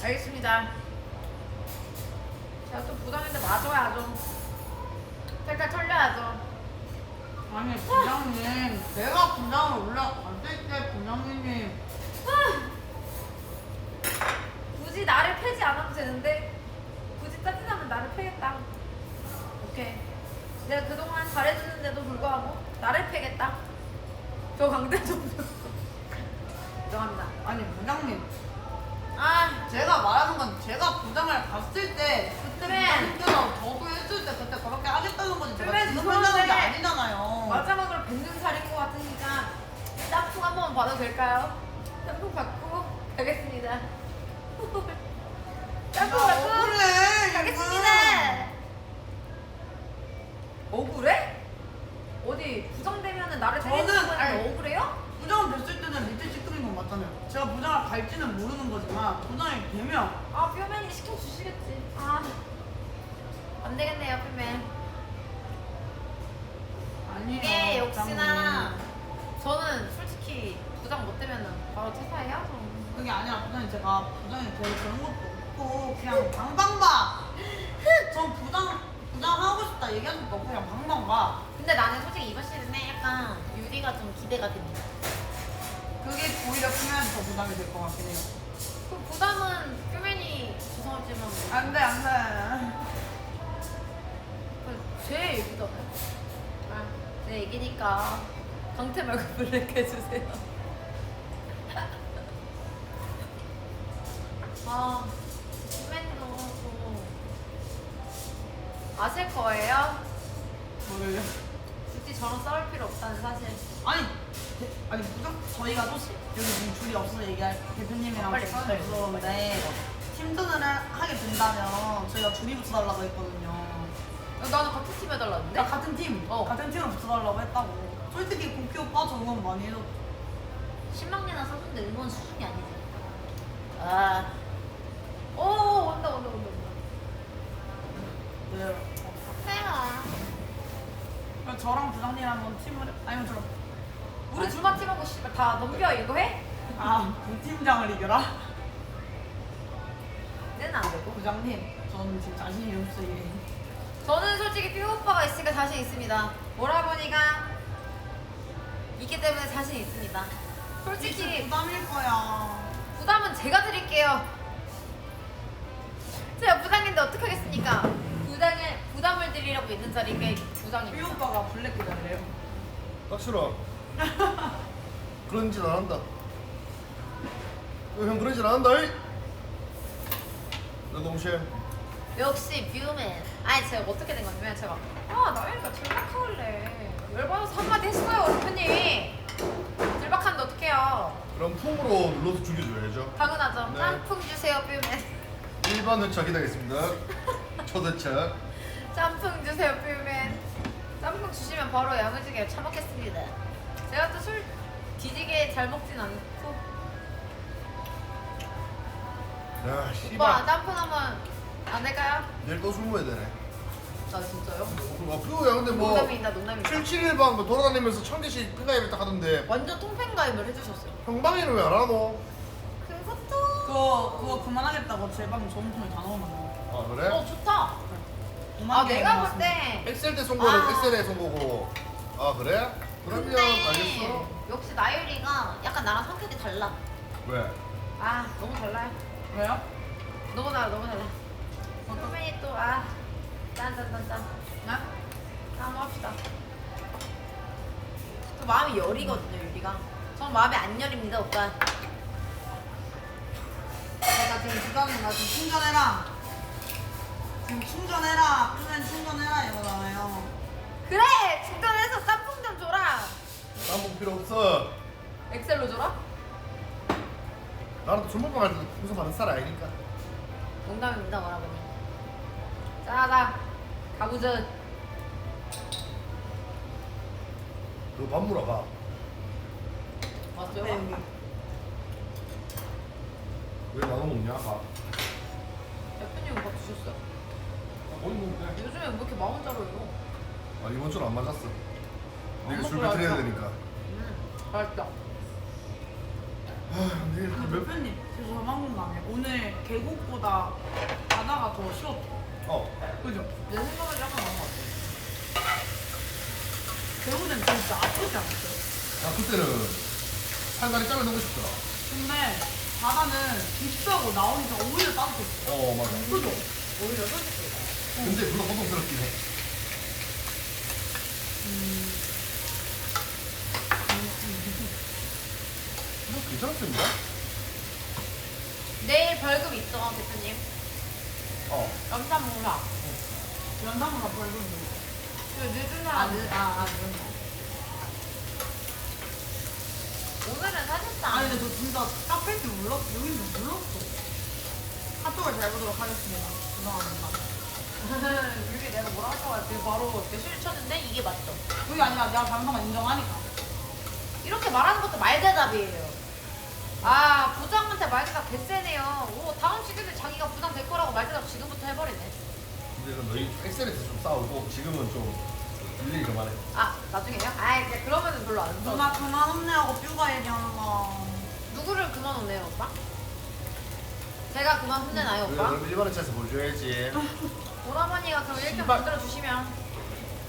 알겠습니다. 제가 또 부장인데 맞아야죠. 살짝 털려야죠. 아니, 부장님. 내가 부장을 올라갔을 때 부장님이 굳이 나를 패지 않아도 되는데 굳이 따지자면 나를 패겠다. 오케이. 내가 그동안 잘해주는데도 불구하고 나를 패겠다. 저 강대종 인정합니다. 아니, 부장님. 아, 제가 말하는 건 제가 부장을 갔을 때 그때 그래. 부장님께서 저도 했을 때 그때 그렇게 하겠다는 거지 제가 그래, 지금 죄송한데. 한다는 게 아니잖아요. 마지막으로 뱉는 살인 것 같으니까 짬뽕 한 번 받아도 될까요? 짬뽕 받고 가겠습니다. 짬뽕 받고 억울해. 가겠습니다. 억울해? 어디 부정되면은 나를 저는- 때리는 거니까 아니, 억울해요? 부장 있다면 제가 부장을 갈지는 모르는 거지만 부장이 되면 아 뼈맨이 시켜주시겠지. 아 안되겠네요 뼈맨. 아니요. 이게 역시나 부장님. 저는 솔직히 부장 못 되면은 바로 퇴사해요. 저는. 그게 아니라 부장님 제가 부장이 될 그런 것도 없고 그냥 방방봐. 전 부장 하고 싶다 얘기한 적도 없고 그냥 방방봐. 근데 나는 솔직히 이번 시즌에 약간 유리가 좀 기대가 됩니다. 그게 오히려 푸면한테 더 부담이 될 것 같긴 해요. 그 부담은 뼈맨이 죄송하지만 뭐 안돼 안돼. 제 얘기잖아요. 아, 제 얘기니까 강태 말고 블랙 해주세요. 아, 뼈맨도 또 아실 거예요? 뭐를요? 굳이 저랑 싸울 필요 없다는 사실. 아니 부장 저희가 여기 지금 줄이 없어서 얘기할 대표님이랑 빨리, 싸우는 빨리. 무서운데 팀전을 하게 된다면 저희가 줄이 붙여달라고 했거든요. 나는 같은 팀 해달라는데? 그러니까 같은 팀, 어. 같은 팀을 붙여달라고 했다고. 솔직히 고키 오빠 저 응원 많이 해줬. 10만개나 사준데 응원 수준이 아니지. 아. 오, 온다. 네. 해라. 그럼 저랑 부장님 한번 팀을 아니면 저랑 우리 둘만 팀하고 씨발 다 넘겨 이거 해? 부팀장을 이겨라. 내는 안 되고. 부장님, 저는 지금 자신이 없어요. 저는 솔직히 삐 오빠가 있으니까 자신 있습니다. 오라버니가 있기 때문에 자신 있습니다. 솔직히 부담일 거야. 부담은 제가 드릴게요. 제가 부장인데 어떻게 하겠습니까? 부담을 드리려고 있는 자리가 삐 부장입니다. 오빠가 블랙 기다려요. 딱 싫어. 그런 짓 안 한다. 형 그런 짓 안 한다. 이. 너 동시에 역시 뷰맨. 아니 제가 어떻게 된 거냐면 제가 나연이가 들박할래 열받아서 한마디 했어요 대표님이. 들박하는데 어떡해요. 그럼 풍으로 눌러서 죽여줘야죠. 당연하죠. 네. 짬뽕 주세요 뷰맨. 1번 회차 기다리겠습니다. 초대차. 짬뽕 주세요 뷰맨. 짬뽕 주시면 바로 야무지게 처먹겠습니다. 제가 또 술 뒤지게 잘 먹진 않고. 야 오빠 씨발. 짬뽕 한번 안 될까요? 내일 또 술 먹어야 되네. 나 진짜요? 아 그거야 근데 뭐 농담입니다 농담입니다. 771방 뭐 돌아다니면서 1000개씩 끈가입을 딱 하던데 완전 통팬 가입을 해주셨어요. 형방에는 왜 안 하노? 그것도 그거 그만하겠다고 제 방 전통에 다 넣어놓은 아 그래? 좋다. 5만 아 개 내가 나왔습니다. 볼 때 엑셀 때 선거를 아. 엑셀에 선거고. 아 그래? 그러면 근데 알겠어. 역시 나유리가 약간 나랑 성격이 달라. 왜? 아 너무 달라요. 왜요? 너무 달라. 선배님 또 짠. 한번 합시다. 또 마음이 여리거든요 유리가. 전 마음이 안 여립니다 오빠. 나 지금 부장님 나 지금 충전해라. 지금 충전해라. 표면 충전해라 이거잖아요. 그래 충전해서 짬뽕 좀 줘라. 짬뽕 필요 없어. 엑셀로 줘라. 나는 또 전문가 할때 무슨 받은 스타일 아니니까. 농담입니다 오라버니. 자 가보자. 그거 밥 물어봐. 맞죠? 네, 여기. 왜 나눠 먹냐 밥? 대표님 밥 주셨어요. 거기 먹는데. 요즘에 왜 이렇게 마음 자로요? 아 이번 주는 안 맞았어. 내일 먹고 술 배틀해야 나왔다. 되니까. 맛있다. 아 내일 근데 몇? 대표님 저 방금 오늘 계곡보다 바다가 더 쉬웠죠. 그죠? 내 생각은 약간 나은 것 같아. 계곡은 진짜 아프지 않았어요? 나 그때는 살다리 잘라 넣고 싶더라. 근데 바다는 입수하고 나오니까 오히려 따뜻했어. 맞아. 그죠? 오히려 솔직히. 근데 물론 고통스럽긴 해. 뭐 괜찮습니다. 내일 벌금 있죠 대표님. 연탄무사. 연상은 앞으로 해보는 그 늦은 사람 늦은 오늘은 사실상 아니 근데 저 진짜 카페인 줄 몰랐어. 여긴 줄 몰랐어. 카톡을 잘 보도록 하겠습니다. 죄송합니다. 유리 내가 뭐라 할 것 같아. 바로 대실 쳤는데 이게 맞죠. 그게 아니라 내가 방송만 인정하니까. 이렇게 말하는 것도 말대답이에요. 오빠한테 말대답 개쎄네요. 오 다음 시즌에 자기가 부담될 거라고 말대답 지금부터 해버리네. 근데 너희 엑셀에서 좀 싸우고 지금은 좀 빌리 그만해. 아 나중에요? 아 이제 그러면은 별로 안 좋아. 누나 그만 혼내하고 뷰가 얘기하는 거. 누구를 그만 혼내요 오빠? 제가 그만 혼내나요 오빠? 그럼 1번에 차에서 보여줘야지. 오라버니가 그럼 1등 씨발. 만들어 주시면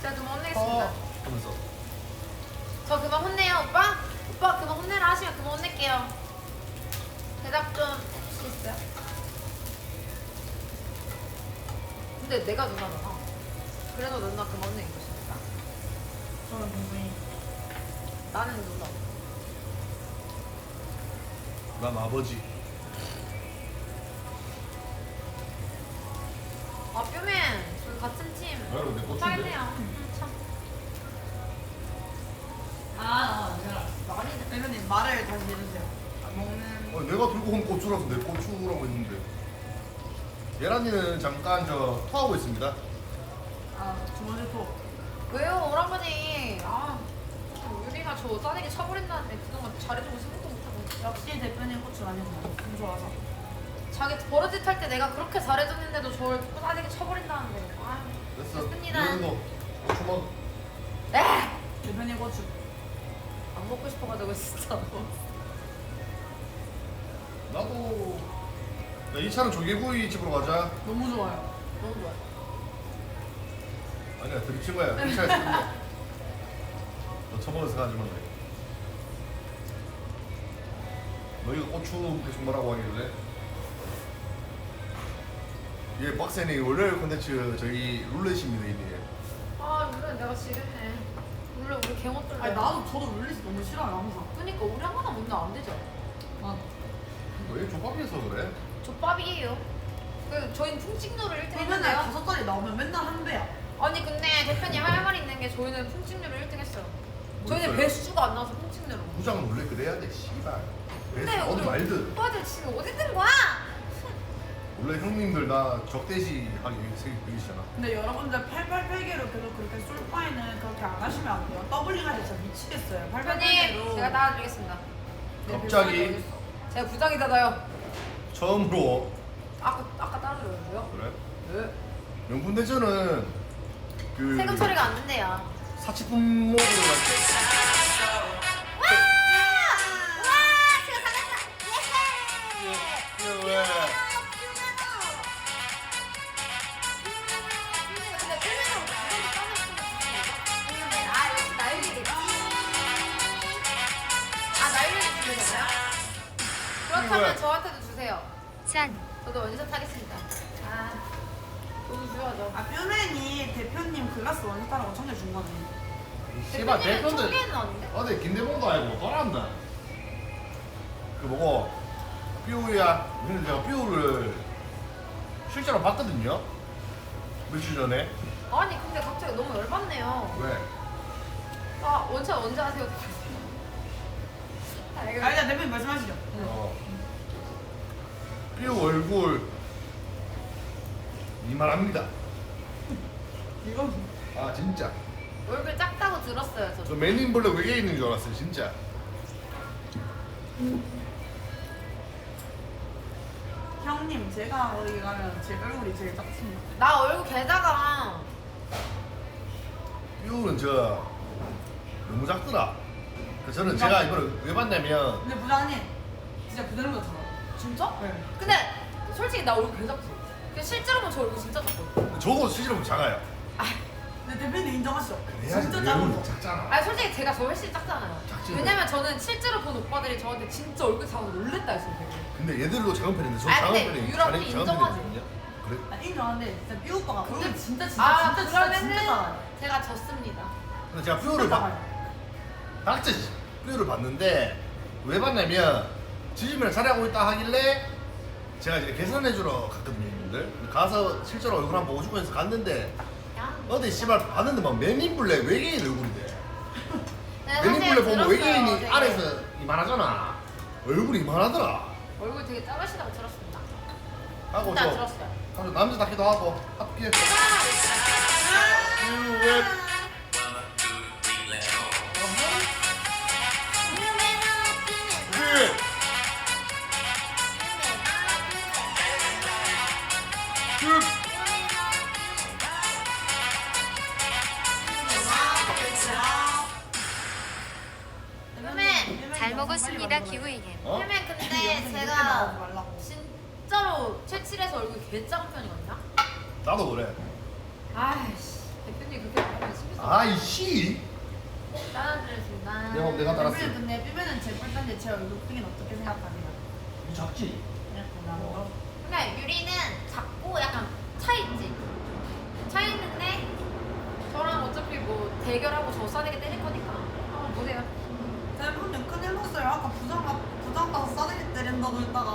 제가 그만 혼내겠습니다. 하면서 저 그만 혼내요 오빠? 오빠 그만 혼내라 하시면 그만 혼낼게요. 대답 좀 해주시겠어요? 근데 내가 누나잖아. 그래서 누나 그만 혼내고 싶다. 저는 동생이. 나는 누나. 난 아버지. 아 뾰맨 저희 같은 팀. 나로 내 꽃인데. 못하겠네요. 참. 말이 대표님 말을 다시 해주세요. 먹는. 내가 들고 온 고추라서 내 고추라고 했는데. 예란이는 잠깐 저 토하고 있습니다. 주머니 토. 왜요 오라버니? 아 유리가 저 짜내기 쳐버린다는데 그동안 잘해주고 생각도 못하고. 역시 대표님 고추 많이 먹어요. 좀 좋아서. 자기 버릇짓 할 때 내가 그렇게 잘해줬는데도 저를 짜내기 쳐버린다는데. 아 됐어. 됐습니다. 이런 거 고추 먹. 네. 대표님 고추. 안 먹고 싶어가지고 진짜. 나도. 야, 이 차는 조개구이 집으로 가자. 너무 좋아요. 너무 좋아. 아니야 들이친 거야. 이 차에서 끝내. 너 처먹어서 가지 마. 너희가 고추 계속 뭐라고 하길래? 예, 빡세네. 월요일 콘텐츠 저희 룰렛입니다 이게. 아 물론 내가 지겠네. 물론 우리 개못들래. 아니 나도 저도 룰리스 너무 싫어요 항상. 그러니까 우리 한 번만 먼저 안 되죠. 왜 족밥에서 그래? 족밥이에요. 그 저희는 풍찍루를 1등 맨날 했는데요. 5달이 나오면 맨날 한 배야. 아니 근데 대표님 할 말이 있는 게 저희는 풍찍루를 1등 했어요. 저희는 있어요? 배수가 안 나와서 풍찍루로. 부장 원래 그래야 돼. 씨발. 근데 어디 우리 말든. 오빠들 지금 어디 든 거야? 원래 형님들 나 적대시 하기 생기시잖아. 근데 여러분들 88페이지로 계속 그렇게 솔파이는 그렇게 안 하시면 안 돼요. 더블링 하실 때 진짜 미치겠어요. 대표님 88페이지로. 제가 따라드리겠습니다. 갑자기 제가 부장이잖아요. 처음으로 아까 따라드렸는데요? 그래? 네. 명품 대전은 그 세금 처리가 안 된대요. 사치품목으로 갈 와! 제가 잘했다. 때. 왜? 근데 필면으로 무조건 따냈으면 아 역시 날리겠지. 아 날리겠지 되잖아요? 그렇다면 왜? 저한테도 주세요. 짠. 저도 원샷 하겠습니다. 아 너무 주야죠. 아 뾰맨이 대표님 글라스 원스타라고 청해준 거네. 씨발 대표님은 대표들 총계는 아닌데? 어디 김대봉도 아니고 떠난다. 그 뭐고 삐우야. 근데 제가 삐우를 실제로 봤거든요. 며칠 전에. 아니 근데 갑자기 너무 열받네요. 왜? 아 원샷 언제 하세요? 아 일단 대표님 말씀하시죠. 삐우 얼굴 이만합니다. 이건 아 진짜. 얼굴 작다고 들었어요 저. 저 맨인블랙 외계인인 줄 알았어요 진짜. 형님 제가 어디 가면 제 얼굴이 제일 작습니다. 나 얼굴 개작아. 삐우는 저 너무 작더라. 그 저는 제가 이거를 왜 봤냐면 근데 부장님 진짜 부장님 같아요. 진짜? 네. 근데 솔직히 나 얼굴 개작지. 근데 실제로 보면 저 얼굴 진짜 작거든. 저거 실제로 보면 작아요. 근데 대표님 인정하시죠? 그래야지 진짜 내 작은 얼굴 거. 작잖아. 아니 솔직히 제가 저 훨씬 작잖아요. 작지. 왜냐면 저는 실제로 본 오빠들이 저한테 진짜 얼굴 작아서 놀랬다 했어요 되게. 근데 얘들도 작은 편인데 저 아, 작은 근데 편이 유럽이 작은 인정하지. 편이거든요. 그래? 아, 인정하는데 진짜 삐 오빠가 근데 얼굴 진짜 그러면은 작아요. 제가 졌습니다. 근데 제가 삐우를 진짜 봐. 작아요. 닥치지. 삐우를 봤는데 왜 봤냐면 지짐이랑 자리하고 있다 하길래 제가 이제 계산해주러 갔거든요 형님들. 가서 실제로 얼굴 한번 보고 싶어 해서 갔는데 야. 어디 씨발 봤는데 막 맨인블랙 외계인 얼굴이래. 내가 사실 맨인블랙 보면 들었어요, 외계인이 되게. 아래서 이만하잖아. 얼굴이 이만하더라. 얼굴 되게 작으시다고 들었습니다. 하고 진짜 저 들었어요. 남자 닦기도 하고 합계. 왜? 왜? 그러면 잘 먹었습니다 기우이겐. 어? 그러면 근데 나오지 제가 말라고. 진짜로 최칠해서 얼굴이 개짱 편이거든요. 나도 그래. 아이씨 대표님 그렇게 말하면 심해서 아이씨. 따라드렸습니다. 내가 따랐어. 삐삐는 근데 삐삐는 제 뿔단데 제 얼굴 크기는 어떻게 생각하세요? 작지. 근데 유리는 작고 약간 차있지? 차있는데 저랑 어차피 뭐 대결하고 저 싸대기 때릴 거니까 한번 보세요. 대부분 큰일 났어요. 아까 부장 가서 싸대기 때린다고 했다가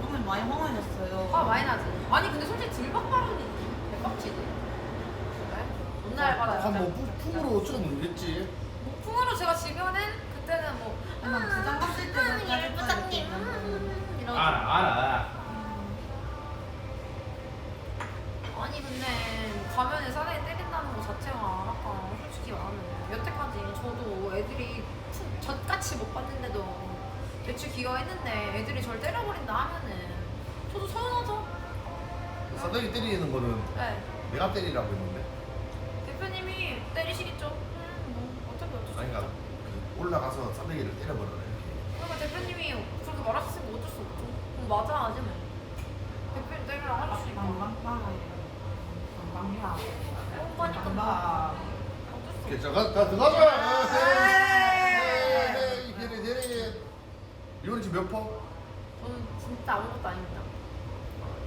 오늘 많이 화나셨어요. 화 많이 나지? 아니 근데 솔직히 들박 발언이 대박치지? 그래? 존나 얇아요. 한뭐 풍으로 좀 놀겠지. 뭐 풍으로 제가 지면은 그때는 뭐 그냥 부장 갔을 때는 일 부장님 이러고 알아. 아니 근데 가면에 싸대기 때린다는 거 자체가 아까 솔직히 말하면 여태까지 저도 애들이 젖같이 못 봤는데도 대출 기여했는데 애들이 절 때려버린다 하면은 저도 서운하죠? 싸대기 때리는 거는 네 내가 때리라고 했는데. 대표님이 때리시겠죠? 뭐 어차피 어쩔 수 아니 없죠. 그러니까 그 올라가서 싸대기를 때려버려라 이렇게. 그러니까 대표님이 그렇게 말하셨으니까 어쩔 수 없죠. 그럼 맞아 하지 뭐. 대표님 때리라고 하셨으니까 뻔뻔하니까 어쩔 수 없죠. 괜찮아. 다 들어가자. 이게 이번에 지금 몇 퍼? 저는 진짜 아무것도 아닙니다.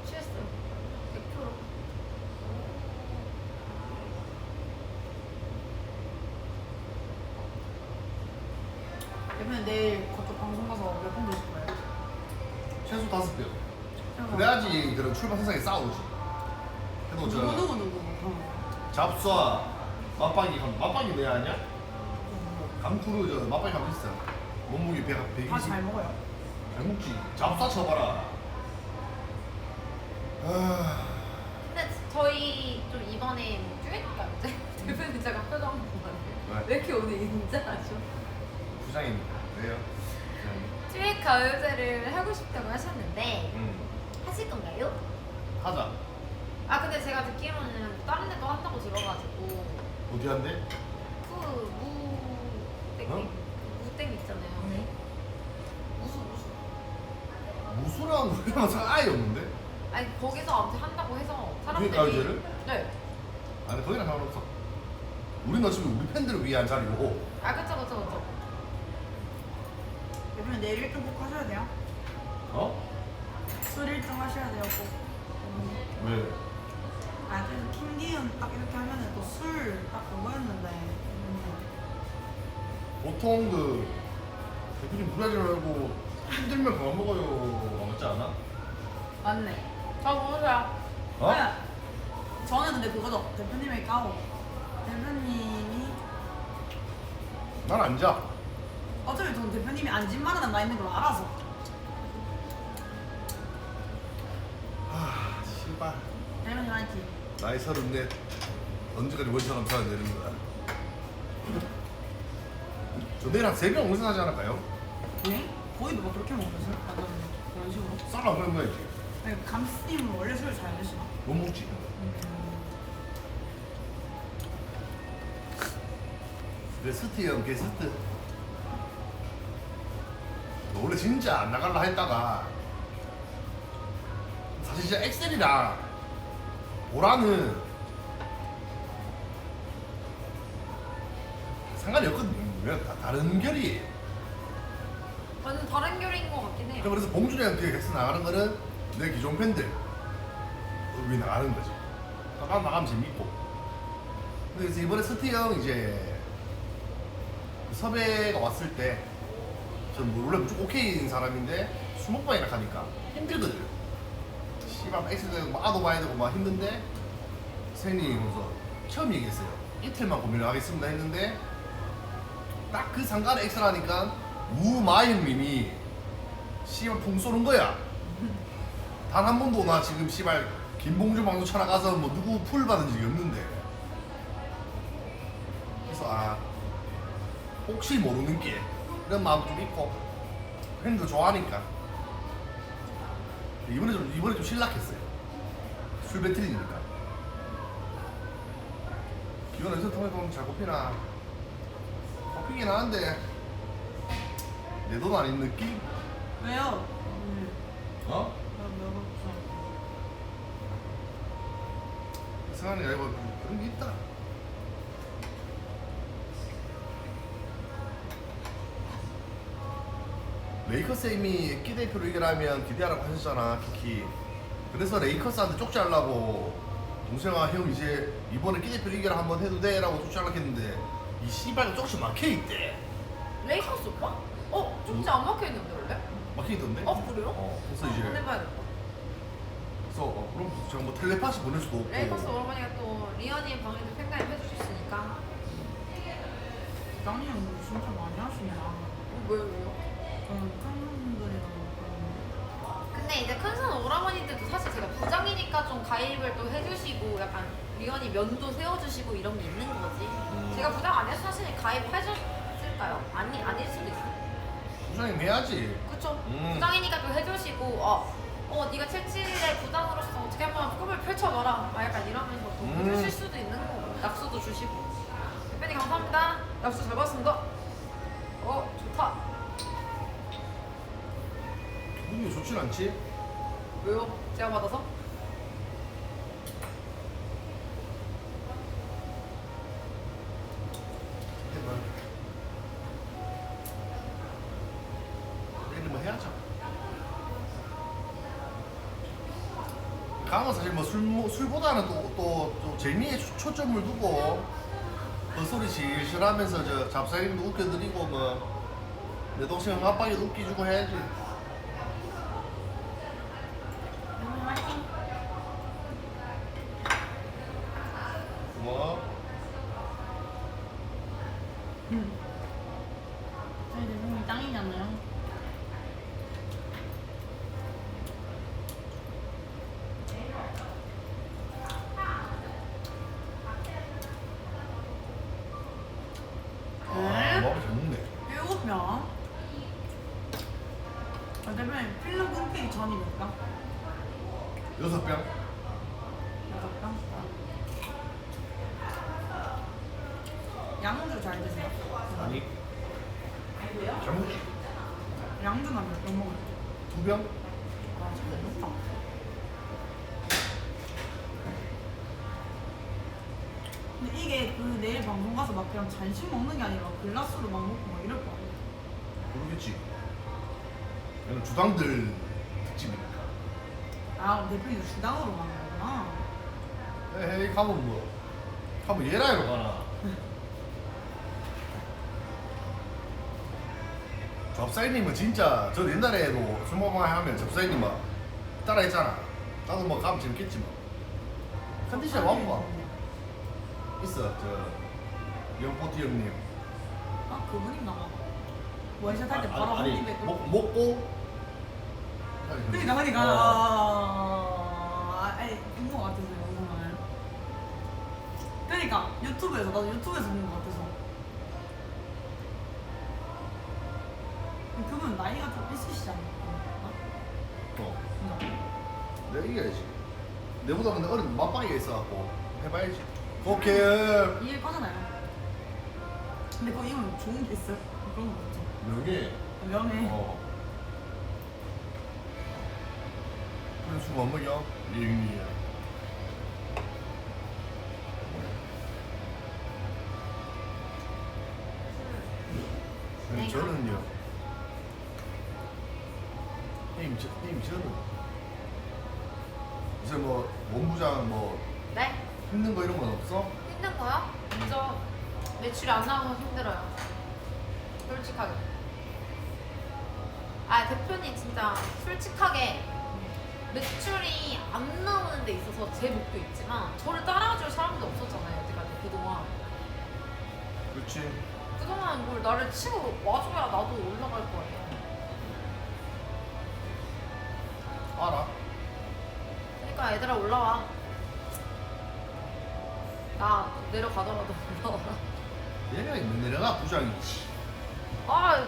취했어요. 100%. 대표님 내일 그쪽 방송 가서 몇 번 드실 거예요? 최소 5병. 그래야지 그런 출발 세상에 싸우지. 해도 저 누구? 잡쏴 맞박이 맞박이 내 아니야? 감쿠르 저 맞박이 가면 있어. 몸무게 120. 다잘 먹어요. 잘 먹지. 잡쏴 쳐봐라. 아, 근데 저희 좀 이번에 뭐 듀엣가 이제 대표님 제가 표정 한번 봐요. 왜 이렇게 오늘 인자하죠? 부장입니다. 왜요? 듀엣 가요제를 하고 싶다고 하셨는데 하실 건가요? 하자. 아 근데 제가 듣기로는 다른 데도 한다고 들어가지고 어디 한대? 무땡 어? 무땡 있잖아요. 무수 무수랑 우리랑 상 아예 없는데? 아니 거기서 아무튼 한다고 해서 듀엣 사람들이 가요제를? 네. 아니 거기랑 상관없어. 우리는 어차피 우리 팬들을 위한 자리고. 아 그쵸. 대표님 내일 1등 꼭 하셔야 돼요. 어? 술 1등 하셔야 돼요 꼭. 왜? 아 그래서 김기훈 딱 이렇게 하면은 또 술 딱 그거였는데. 보통 그 대표님 무리하지 말고 힘들면 그만 먹어요. 맞지 않아? 맞네. 저 모르세요. 어? 네. 저는 근데 그거죠. 대표님의 까오. 대표님이 난 안 자. 어차피 저는 대표님이 안진마르는 나 있는 걸 알아서. 아, 씨발. 대표님 화이팅. 나이 34. 언제까지 원처럼 살아야 되는 거야? 저 내일 한 3병 운전하지 않을까요? 네? 거의 누가 그렇게 먹었어요? 약간 그런 식으로. 쌀아 그런 거야지. 아니, 감스님은 원래 술 잘 드시나? 못 먹지. 게스트 형 게스트. 원래 진짜 안 나갈라 했다가 사실 진짜 엑셀이랑 보라는 상관이 없거든요. 다 다른 결이에요. 완전 다른 결인 것 같긴 해요. 그래서 봉준이한테 엑스 나가는 거는 내 기존 팬들 위 나가는 거지. 나가면 재밌고. 그래서 이번에 스티 형 이제 섭외가 왔을 때 전 원래 무조건 오케이인 사람인데 술 먹방이라 하니까 힘들거든. 씨발 엑스 되고 뭐 아도 봐야 되고 막 힘든데 선생님이 그래서 처음 얘기했어요. 이틀만 고민을 하겠습니다 했는데 딱 그 상관에 엑스라니까 우마 형님이 씨발 풍 쏘는 거야. 단 한 번도 나 지금 씨발 김봉주 방송 쳐나가서 뭐 누구 풀 받은 적이 없는데. 그래서 아 혹시 모르는 게 이런 마음 좀 있고 팬도 좋아하니까 이번에 좀 신락했어요. 술 배틀이니까. 기원 어디서 통해 보면 잘 꼽히나? 꼽히긴 하는데 내 돈 아닌 느낌? 왜요? 어? 승환이가 이거 그런 게 있다. 레이커스 이미 액기 대표로 이겨라면 기대하라고 하셨잖아, 키키. 그래서 레이커스한테 쪽지하려고 동생아 형 이제 이번에 액기 대표로 이겨라 한번 해도 돼? 라고 쪽지하려고 했는데 이 씨발 쪽지 막혀있대. 레이커스 오빠? 쪽지 안 막혀있는데 원래? 막혀있던데? 그래요? 그래서 한번 이제 해봐야겠다. 그래서 그럼 제가 뭐 텔레파시 보낼 수도 없고. 레이커스 오라버니가 또 리언이 방에도 팬가입 해주셨으니까. 부장님 진짜 많이 하시냐. 왜요? 저는 팬분들이랑 근데 이제 큰손 오라버니들도 사실 제가 부장이니까 좀 가입을 또 해주시고 약간 리언이 면도 세워주시고 이런 게 있는 거지. 제가 부장 아니어서 사실 가입하셨을까요? 아닐 수도 있어. 부장님 해야지. 그쵸? 음. 부장이니까 또 해주시고 네가 77의 부장으로서 어떻게 한번 꿈을 펼쳐봐라 막 약간 이러면서 또 해주실 수도 있는 거고 약수도 주시고. 대표님 감사합니다. 약수 잘 받았습니다. 좋다. 분위기 좋진 않지? 왜요? 제가 받아서? 해봐. 내일 뭐 해야죠. 가면 사실 뭐 술보다는 또 재미에 초점을 두고 헛소리 실실하면서 저 잡사님도 웃겨드리고 뭐 내 동생 아빠에도 웃기주고 해야지. 뭐? 저희 대표님 짱이잖아요. 먹으면 잘 먹네. 7명. 대표님 필름 끊기 전이 몇 명? 6병? 6명? 양주 잘 드세요? 아니. 잘 먹지. 양주는 몇병 먹어요? 2병? 아, 진짜 좋다. 근데 이게 그 내일 방송 가서 막 그냥 잔식 먹는 게 아니라 글라스로 막 먹고 막 이럴 거 아니에요? 모르겠지. 얘는 주당들 특집이니까. 아, 대표님 주당으로 가는 거구나. 에이 가면 뭐 가면 예라이로 가나. 접사님은 진짜 저 옛날에도 술 먹방 하면 접사님 막 따라했잖아. 나도 뭐 가면 재밌겠지 뭐. 컨디션 왕봐 있어 저 영포티 형님. 아, 그분인가 봐. 원샷 할 때 바로 한 입에 또. 먹고. 그러니까 어. 아니 본거 같아서 영상을. 그러니까 유튜브에서 나도 유튜브에서 본 거 같아서. 그분 나이가 좀 있으시지 않나? 내가 이겨야지. 내보다 근데 어린 맞방이가 있어갖고 해봐야지. 오케이. 이해 빠잖아요. 근데 그거 이건 좋은 게 있어요. 그런 거 없죠. 명예. 명예. 그래 술 안 먹여? 예윤이야. 저는요. 형님 저는 이제 뭐 원부장 뭐 네? 힘든 거 이런 건 없어? 힘든 거요? 저 매출이 안 나와서 힘들어요. 솔직하게. 대표님 진짜 솔직하게 매출이 안 나오는 데 있어서 제 목도 있지만 저를 따라줄 사람도 없었잖아요. 여태까지 그동안. 그렇지. 그동안 뭘 나를 치고 와줘야 나도 올라갈 거예요. 알아. 그러니까 얘들아 올라와. 나 내려가더라도 올라와라. 얘가 있는 내려가 부장이지.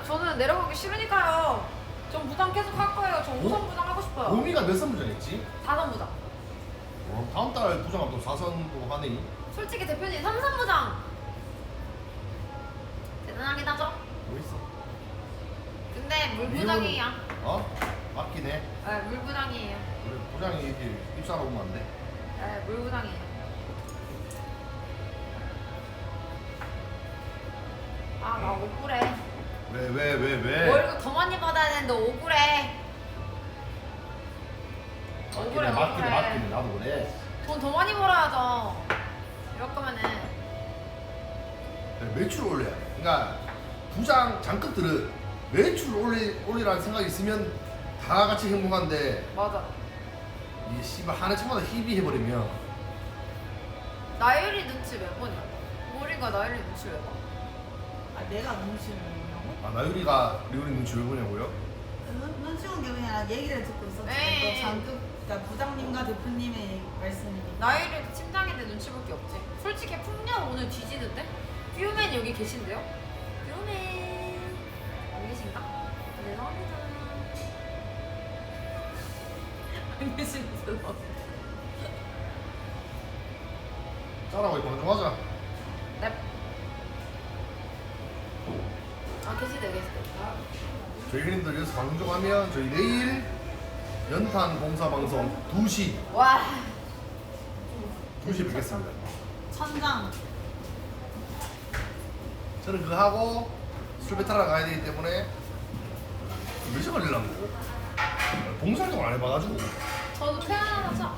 저는 내려가기 싫으니까요. 전 부장 계속 할 거예요. 저 5선 부장 하고 싶어요. 봄이가 몇 선부장했지? 4선 부장. 다음 달 부장하면 또 4선도 하네. 솔직히 대표님 삼성부장 대단하긴 하죠. 뭐 있어? 근데 물부장이야. 맞긴 해. 네, 물부장이에요. 그래, 부장이 이렇게 입사하러 오면 안 돼. 네, 물부장이에요. 아, 나 억울해. 왜? 월급 더 많이 받아야 되는데 억울해. 맞긴 해. 나도 그래. 돈 더 많이 벌어야죠. 이럴 거면은 매출을 올려야 돼. 그러니까 부장 장급들은 매출을 올리라는 생각이 있으면 다 같이 행복한데 맞아. 이 씨발 한 해 차마다 희비해버리면 나율이 눈치 왜 보냐? 우리가 나율이 눈치 왜 봐? 아 내가 눈치를 보냐고? 나유리가 리우리 눈치 왜 보냐고요? 눈치 본 게 그냥 얘기를 듣고 있었지. 에이. 장급, 그러니까 부장님과 대표님의 말씀이니까. 나율이 팀장인데 눈치 볼 게 없지. 솔직히 풍년 오늘 뒤지는데? 뷰맨 여기 계신데요? 뷰맨 여기 계신가? 죄송합니다. 안 계신데요? 짜라고 이거 좀 하자. 네. 아 계시대. 저희 형님들 여기서 방송 좀 하면 저희 내일 연탄 봉사 방송 2시 와 2시 뵙겠습니다. 천장. 저는 그거 하고 술 배탈하러 가야 되기 때문에 몇 시간 걸리려고 봉사 활동을 안 해봐가지고 저도 태어나서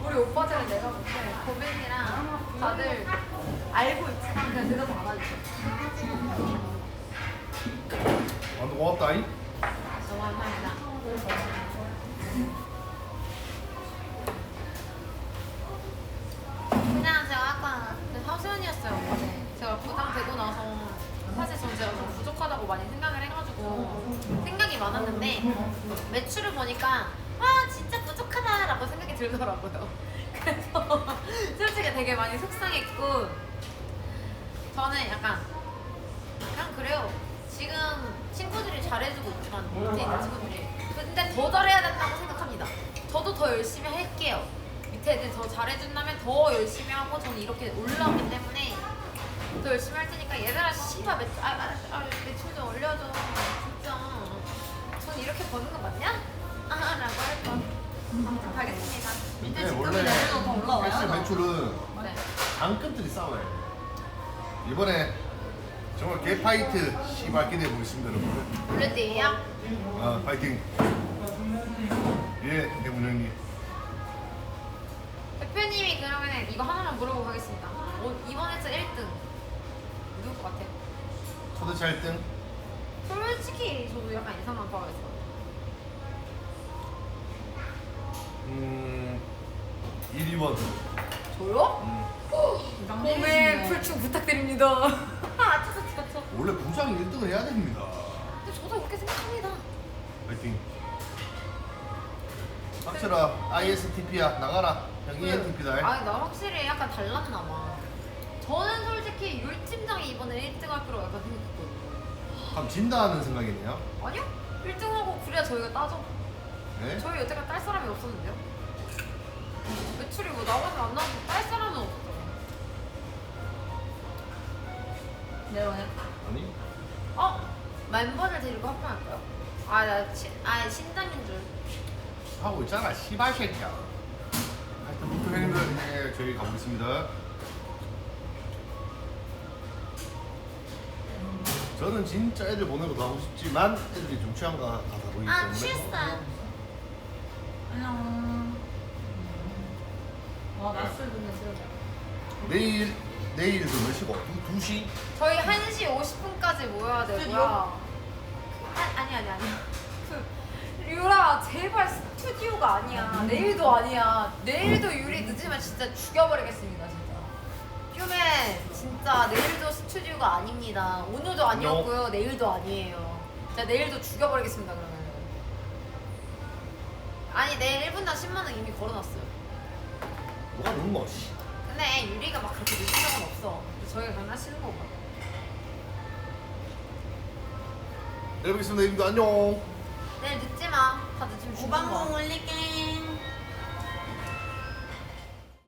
우리 오빠들은 내가 볼 때 고민이랑 다들 알고 있지만 그냥 내가 받아주죠. 완전 고맙다잉. 너무 감사합니다. 그냥 제가 아까 하소연이었어요. 어제 제가 부장 되고 나서 사실 전 제가 좀 부족하다고 많이 생각을 해가지고 생각이 많았는데 매출을 보니까 와 진짜 부족하다라고 생각이 들더라고요. 그래서 솔직히 되게 많이 속상했고 저는 약간 그냥 그래요. 지금 친구들이 잘해주고 있지만 밑에 있는 친구들이 근데 더 잘해야 된다고 생각합니다. 저도 더 열심히 할게요. 밑에 애들 더 잘해준다면 더 열심히 하고 저는 이렇게 올라오기 때문에 더 열심히 할 테니까 얘들아 씨발 매출 좀 올려줘 진짜 전 이렇게 버는 거 맞냐? 라고 할 거. 아무튼 가겠습니다. 근데 직급이 원래 내려도 더 올라와요? 헬스 매출은 네. 장급들이 싸워야 돼. 이번에 정말 개파이트 씨발 기대해 보겠습니다 여러분. 올레데이요? 아 파이팅. 예 대문형님. 대표님이 그러면 이거 하나만 물어보고 가겠습니다. 이번 회차 1등 누굴 것 같아요? 초대차 1등. 솔직히 저도 약간 인상만 봐가지고 1위원. 저요? 봄에 풀충 부탁드립니다. 아, 저. 원래 부장이 1등을 해야 됩니다. 근데 저도 그렇게 생각합니다. 파이팅. 박철아 ISTP야 나가라. 형 ENTP다. 아니 나 확실히 약간 달랐나 봐. 저는 솔직히 율 팀장이 이번에 1등 할 거라고 약간 생각했거든요. 그럼 진다는 생각이네요. 아니요? 1등하고 그래야 저희가 따져. 네? 저희 여태까지 딸 사람이 없었는데요? 매출이 뭐 나오면 안 나오면 딸 사람은 없었잖아요. 네, 오늘. 아니? 멤버를 데리고 합방할까요? 나 신장인 줄. 하고 있잖아 씨발 새끼야. 하여튼 목표 형님들 네, 저희 가보겠습니다. 저는 진짜 애들 보내고 더 하고 싶지만 애들이 좀 취향가 다 다르기 때문에 취했어요. 안녕. 와, 낮술 듣는 싫어. 내일도 몇 시고? 2시? 저희 1시 50분까지 모여야 되고요. 스튜디오? 아니. 유라 제발 스튜디오가 아니야. 내일도 아니야. 내일도 유리 늦으면 진짜 죽여버리겠습니다 진짜. 휴맨 진짜 내일도 스튜디오가 아닙니다. 오늘도 아니었고요. 내일도 아니에요. 진짜 내일도 죽여버리겠습니다 그러면. 아니 내일 1분당 10만 원 이미 걸어놨어요. 뭐가 눈거 씨. 근데 유리가 막 그렇게 늦은 적은 없어. 저희가 장난치는 거고. 내일 뵙겠습니다. 형님들 안녕. 내일 늦지 마. 다 늦으면 죽는 거야. 오방송 올릴게.